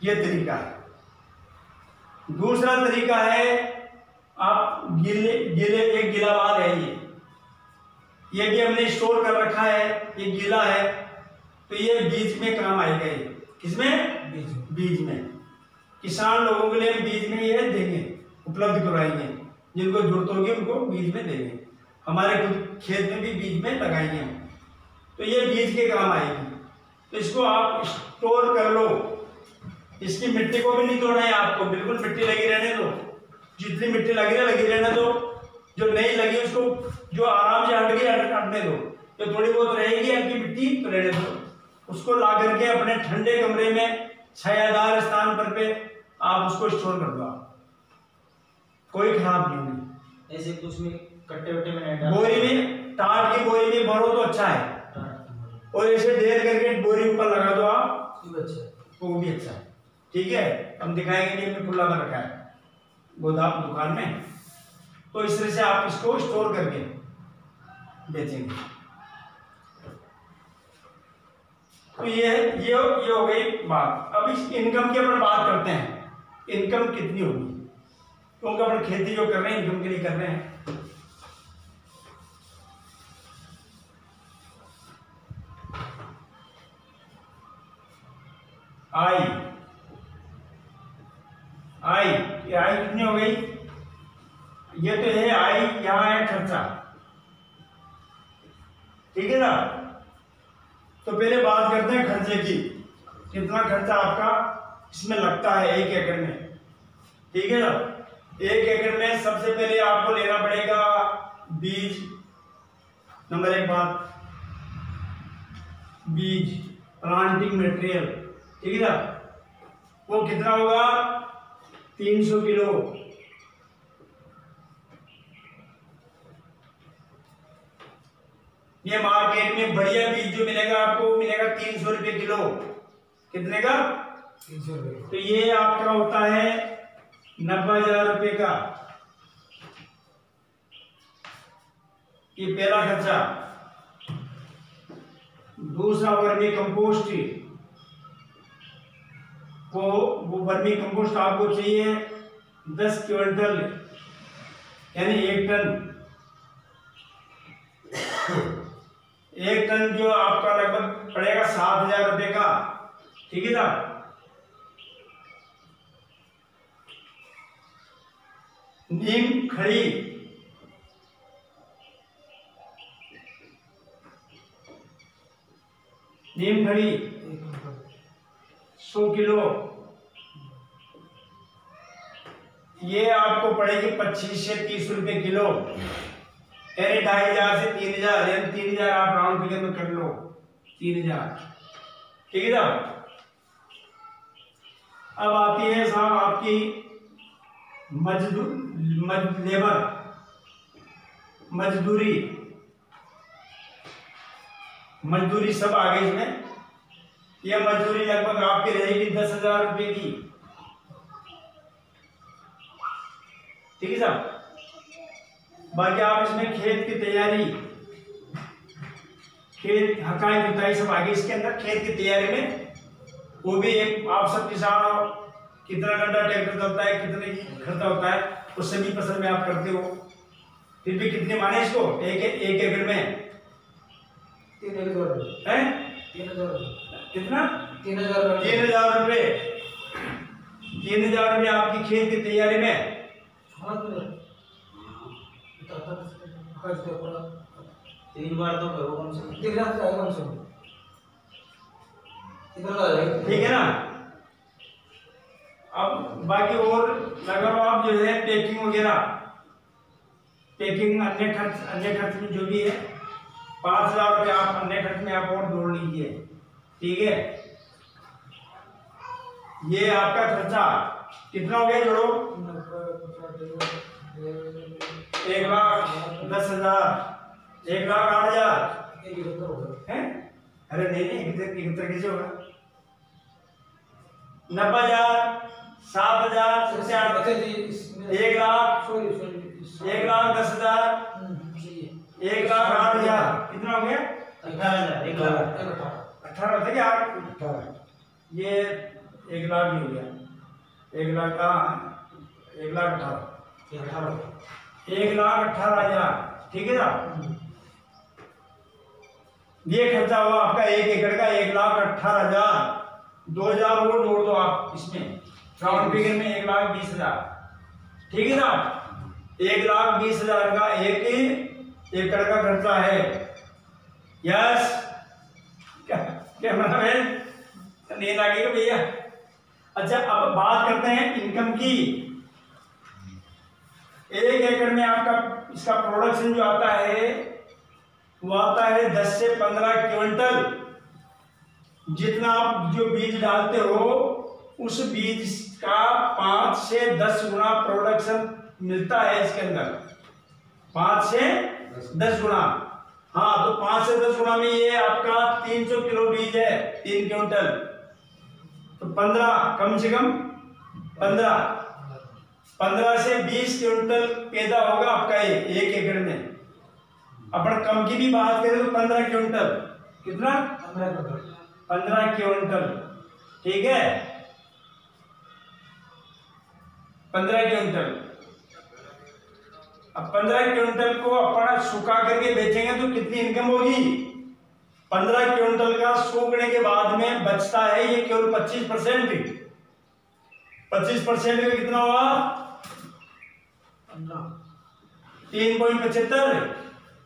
ये तरीका है। दूसरा तरीका है, आप गिले एक गीला माल है, ये भी हमने स्टोर कर रखा है, ये गीला है, तो ये बीज में काम आएगा। ये किसमें? बीज में। किसान लोगों के लिए बीज में ये देंगे, उपलब्ध करवाएंगे, जिनको जरूरत होगी उनको बीज में देंगे। हमारे खुद खेत में भी बीज में लगाएंगे हम, तो ये बीज के काम आएगी। तो इसको आप स्टोर कर लो। इसकी मिट्टी को भी नहीं तोड़ना है आपको, बिल्कुल मिट्टी लगी रहने दो। जितनी मिट्टी लगी रहने दो, जो नहीं लगी उसको जो आराम से हटने दो। जो थोड़ी बहुत रहेगी आपकी मिट्टी तो रहने दो। उसको ला करके अपने ठंडे कमरे में छायादार स्थान पर पे आप उसको स्टोर कर दो। कोई खराब नहीं होगी। ऐसे कुछ में कट्टे वट्टे में नहीं डालना। बोरी में, टाट की बोरी में भरो तो अच्छा है, और ऐसे ढेर करके बोरी ऊपर लगा दो आप, वो भी अच्छा है, ठीक है। हम दिखाएंगे नहीं, हमने खुला कर रखा है गोदाम दुकान में। तो इस तरह से आप इसको स्टोर करके बेचेंगे। तो ये हो गई बात। अब इस इनकम की अपन बात करते हैं, इनकम कितनी होगी, क्योंकि अपन खेती जो कर रहे हैं इनकम के लिए कर रहे हैं। आई कितनी हो गई? ये तो है आई, यहां है खर्चा, ठीक है ना। तो पहले बात करते हैं खर्चे की। कितना खर्चा आपका इसमें लगता है 1 एकड़ में, ठीक है ना। 1 एकड़ में सबसे पहले आपको लेना पड़ेगा बीज, नंबर 1 बात, बीज, प्लांटिंग मटेरियल, ठीक है ना। वो कितना होगा? 300 किलो। ये मार्केट में बढ़िया बीज जो मिलेगा आपको, मिलेगा 300 रुपये किलो। कितने का? 300 रुपये। तो ये आपका होता है 90,000 रुपये का। ये पहला खर्चा। दूसरा वर्मी कंपोस्ट, वो वर्मी कंपोस्ट आपको चाहिए 10 क्विंटल, यानी 1 टन। 1 टन जो आपका लगभग पड़ेगा 7,000 रुपये का, ठीक है ना। नीम खड़ी, नीम खड़ी 100 किलो, ये आपको पड़ेगी 25 से 30 रुपए किलो, यानी 2,500 से 3,000, यानी 3,000 आप राउंड फिगर में कर लो, 3,000, ठीक है ना। अब आती है साहब आपकी मजदूरी सब आ गई इसमें। यह मजदूरी लगभग आपकी रहेगी 10,000 रुपये की, ठीक है साहब। बाकी आप इसमें खेत की तैयारी, खेत हकाई जुताई सब आगे इसके अंदर, खेत की तैयारी में वो भी एक, आप सब किसान कितना घंटा ट्रैक्टर चलता है, कितने खर्चा होता है, वो सभी फसल में आप करते हो। फिर भी कितने माने इसको? एक एकड़ में 3,000 रुपये है, 3,000 कितना? 3,000 3,000 रुपये। 3,000 रुपये आपकी खेत की तैयारी में। हाँ तो 3 बार तो करो कम से कम। ठीक है ना। अब बाकी और अगर आप जो है पैकिंग वगैरह, पैकिंग अन्य खर्च में जो भी है 5,000 रुपये आप अन्य खर्च में आप और जोड़ लीजिए। ठीक है, ये आपका खर्चा कितना हो गया जोड़ो? 1,10,000, 1,08,000 है। अरे नहीं 71 कैसे होगा? 90,000, 7,000, 1,10,000, 1,08,000 कितना हो गया? 18,000, 18 होता क्या? 18 ये 1,00,000 ही हो गया। 1,00,000 का 1,18,000, 1,18,000 ठीक है ना। ये खर्चा हुआ आपका 1 एकड़ का 1,18,000। 2,000 और जोड़ दो आप इसमें, राउंड फिगर में 1,20,000 ठीक है ना। 1,20,000 का 1 एकड़ का खर्चा है। यस, क्या मतलब नींद आ गई भैया। अच्छा, अब बात करते हैं इनकम की। 1 एकड़ में आपका इसका प्रोडक्शन जो आता है वो आता है 10 से 15 क्विंटल। जितना आप जो बीज डालते हो उस बीज का 5 से 10 गुना प्रोडक्शन मिलता है इसके अंदर, 5 से 10 गुना। हाँ, तो 5 से 10 गुना में ये आपका 300 किलो बीज है, 3 क्विंटल, तो 15 कम से कम 15 से 20 क्विंटल पैदा होगा आपका ये 1 एकड़ में। अपन कम की भी बात करें तो 15 क्विंटल, कितना? 15 क्विंटल ठीक है, 15 क्विंटल। अब 15 क्विंटल को अपन सुखा करके बेचेंगे तो कितनी इनकम होगी? 15 क्विंटल का सूखने के बाद में बचता है ये केवल 25%। 25% का कितना हुआ? 3.75,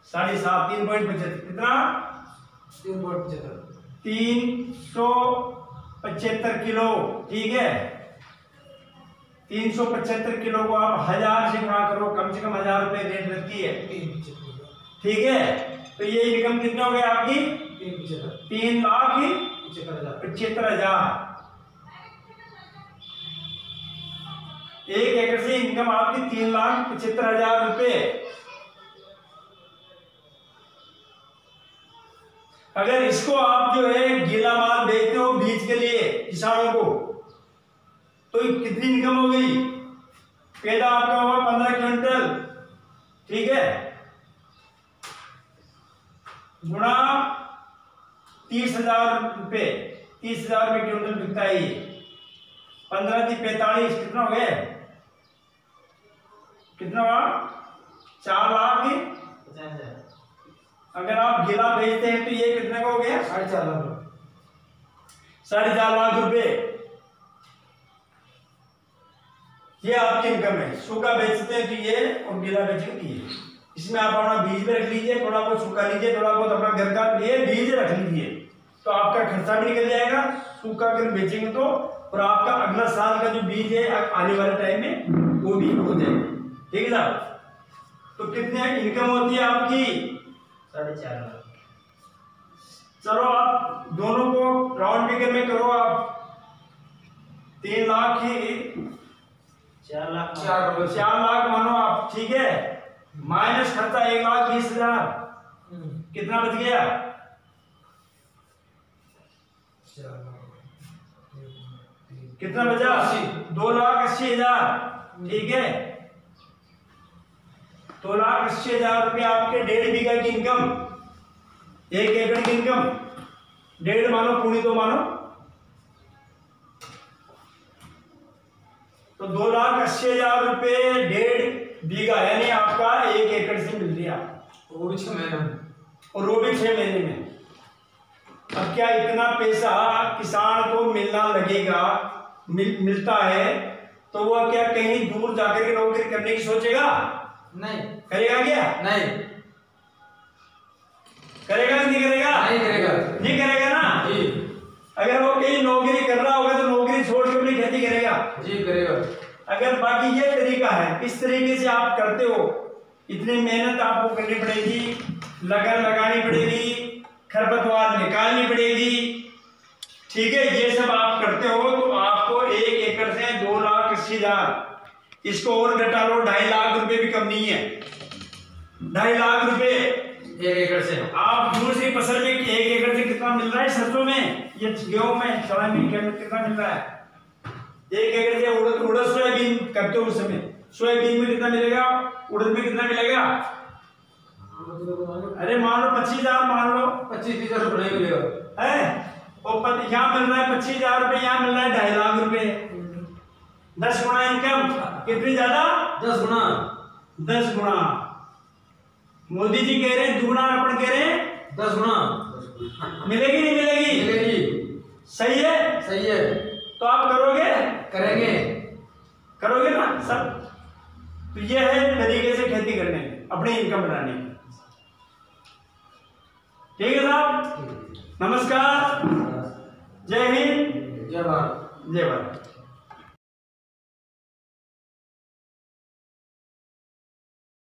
7.5, 3.75 कितना? 375 किलो ठीक है। 375 किलो को आप 1000 से गुणा करो, कम से कम 1000 रुपए रेट लगती है ठीक है। तो ये इनकम कितना हो गया आपकी? 3,75,000। 1 एकड़ से इनकम आपकी 3,75,000 रुपए। अगर इसको आप जो है गीला माल बेचते हो बीज के लिए किसानों को, तो कितनी इनकम हो गई? पैदा आपका हुआ 15 क्विंटल ठीक है, गुणा 30,000 रुपए, 30,000 रुपए क्विंटल बिकता है ये। 15 × 45 कितना हो गया? कितना हुआ? 4,50,000। अगर आप गीला बेचते हैं तो ये कितने का हो गया? 4.5 लाख। 4.5 लाख रुपए ये आपकी इनकम है। सूखा बेचते हैं तो ये, और गीला बेचेंगे तो ये। इसमें आप अपना बीज भी रख लीजिए, थोड़ा बहुत सूखा लीजिए, थोड़ा बहुत अपना घर का लिए बीज रख लीजिए, तो आपका खर्चा भी निकल जाएगा सूखा कर बेचेंगे तो, और आपका अगला साल का जो बीज है आने वाले टाइम में वो भी हो जाएगा ठीक है साहब। तो कितने इनकम होती है आपकी? 4.5 लाख। चलो आप दोनों को राउंड फिगर में करो आप। 3 लाख ही 4 लाख मानो आप ठीक है, माइनस खर्चा 1,20,000 कितना बच गया? 4 लाख कितना बचा? 2,80,000 ठीक है। 2,80,000 रुपये आपके 1.5 बीघा की इनकम, 1 एकड़ की इनकम, 1.5 मानो पूरी 2 मानो, तो 2,80,000 रुपये 1.5 बीघा यानी आपका 1 एकड़ से मिल दिया, वो भी 6 महीने में, और वो भी 6 महीने में। अब क्या इतना पैसा किसान को मिलना लगेगा मिलता है तो वह क्या कहीं दूर जाकर के नौकरी करने की सोचेगा? नहीं करेगा क्या? नहीं करेगा नहीं करेगा? नहीं करेगा। नहीं करेगा ना जी अगर वो कहीं नौकरी कर रहा होगा तो नौकरी छोड़ के अपनी खेती करेगा। जी करेगा। अगर बाकी ये तरीका है, इस तरीके से आप करते हो, इतनी मेहनत आपको करनी पड़ेगी, लगन लगानी पड़ेगी, खरपतवार निकालनी पड़ेगी, ठीक है, ये सब आप करते हो तो आपको 1 एकड़ से 2,80,000, इसको और घटा लो 2.5 लाख रुपए भी कम नहीं है। 2.5 लाख रुपए 1 एकड़ से आप दूसरी फसल में 1 एकड़ से कितना मिल रहा है? सरसों में, ये गेहूं में, सोयाबीन में कितना मिल रहा है? 1 एकड़ से उड़द सोयाबीन करते हो उस समय, सोयाबीन में कितना मिलेगा? उड़द में कितना मिलेगा? अरे मान लो 25,000, मान लो 25,000 रुपये मिलेगा है, और यहाँ मिल रहा है 25,000 रुपये, यहाँ मिल रहा है 2.5 लाख रुपए। 10 गुना इनकम, कितनी ज्यादा? 10 गुना। 10 गुना। मोदी जी कह रहे हैं दुगुना, अपन कह रहे हैं 10 गुना। मिलेगी नहीं मिलेगी? मिलेगी। सही है? सही है। तो आप करोगे? करेंगे। करोगे ना सब? तो ये है तरीके से खेती करने के, अपनी इनकम बढ़ाने की। ठीक है साहब, नमस्कार, जय हिंद, जय भारत। जय भारत।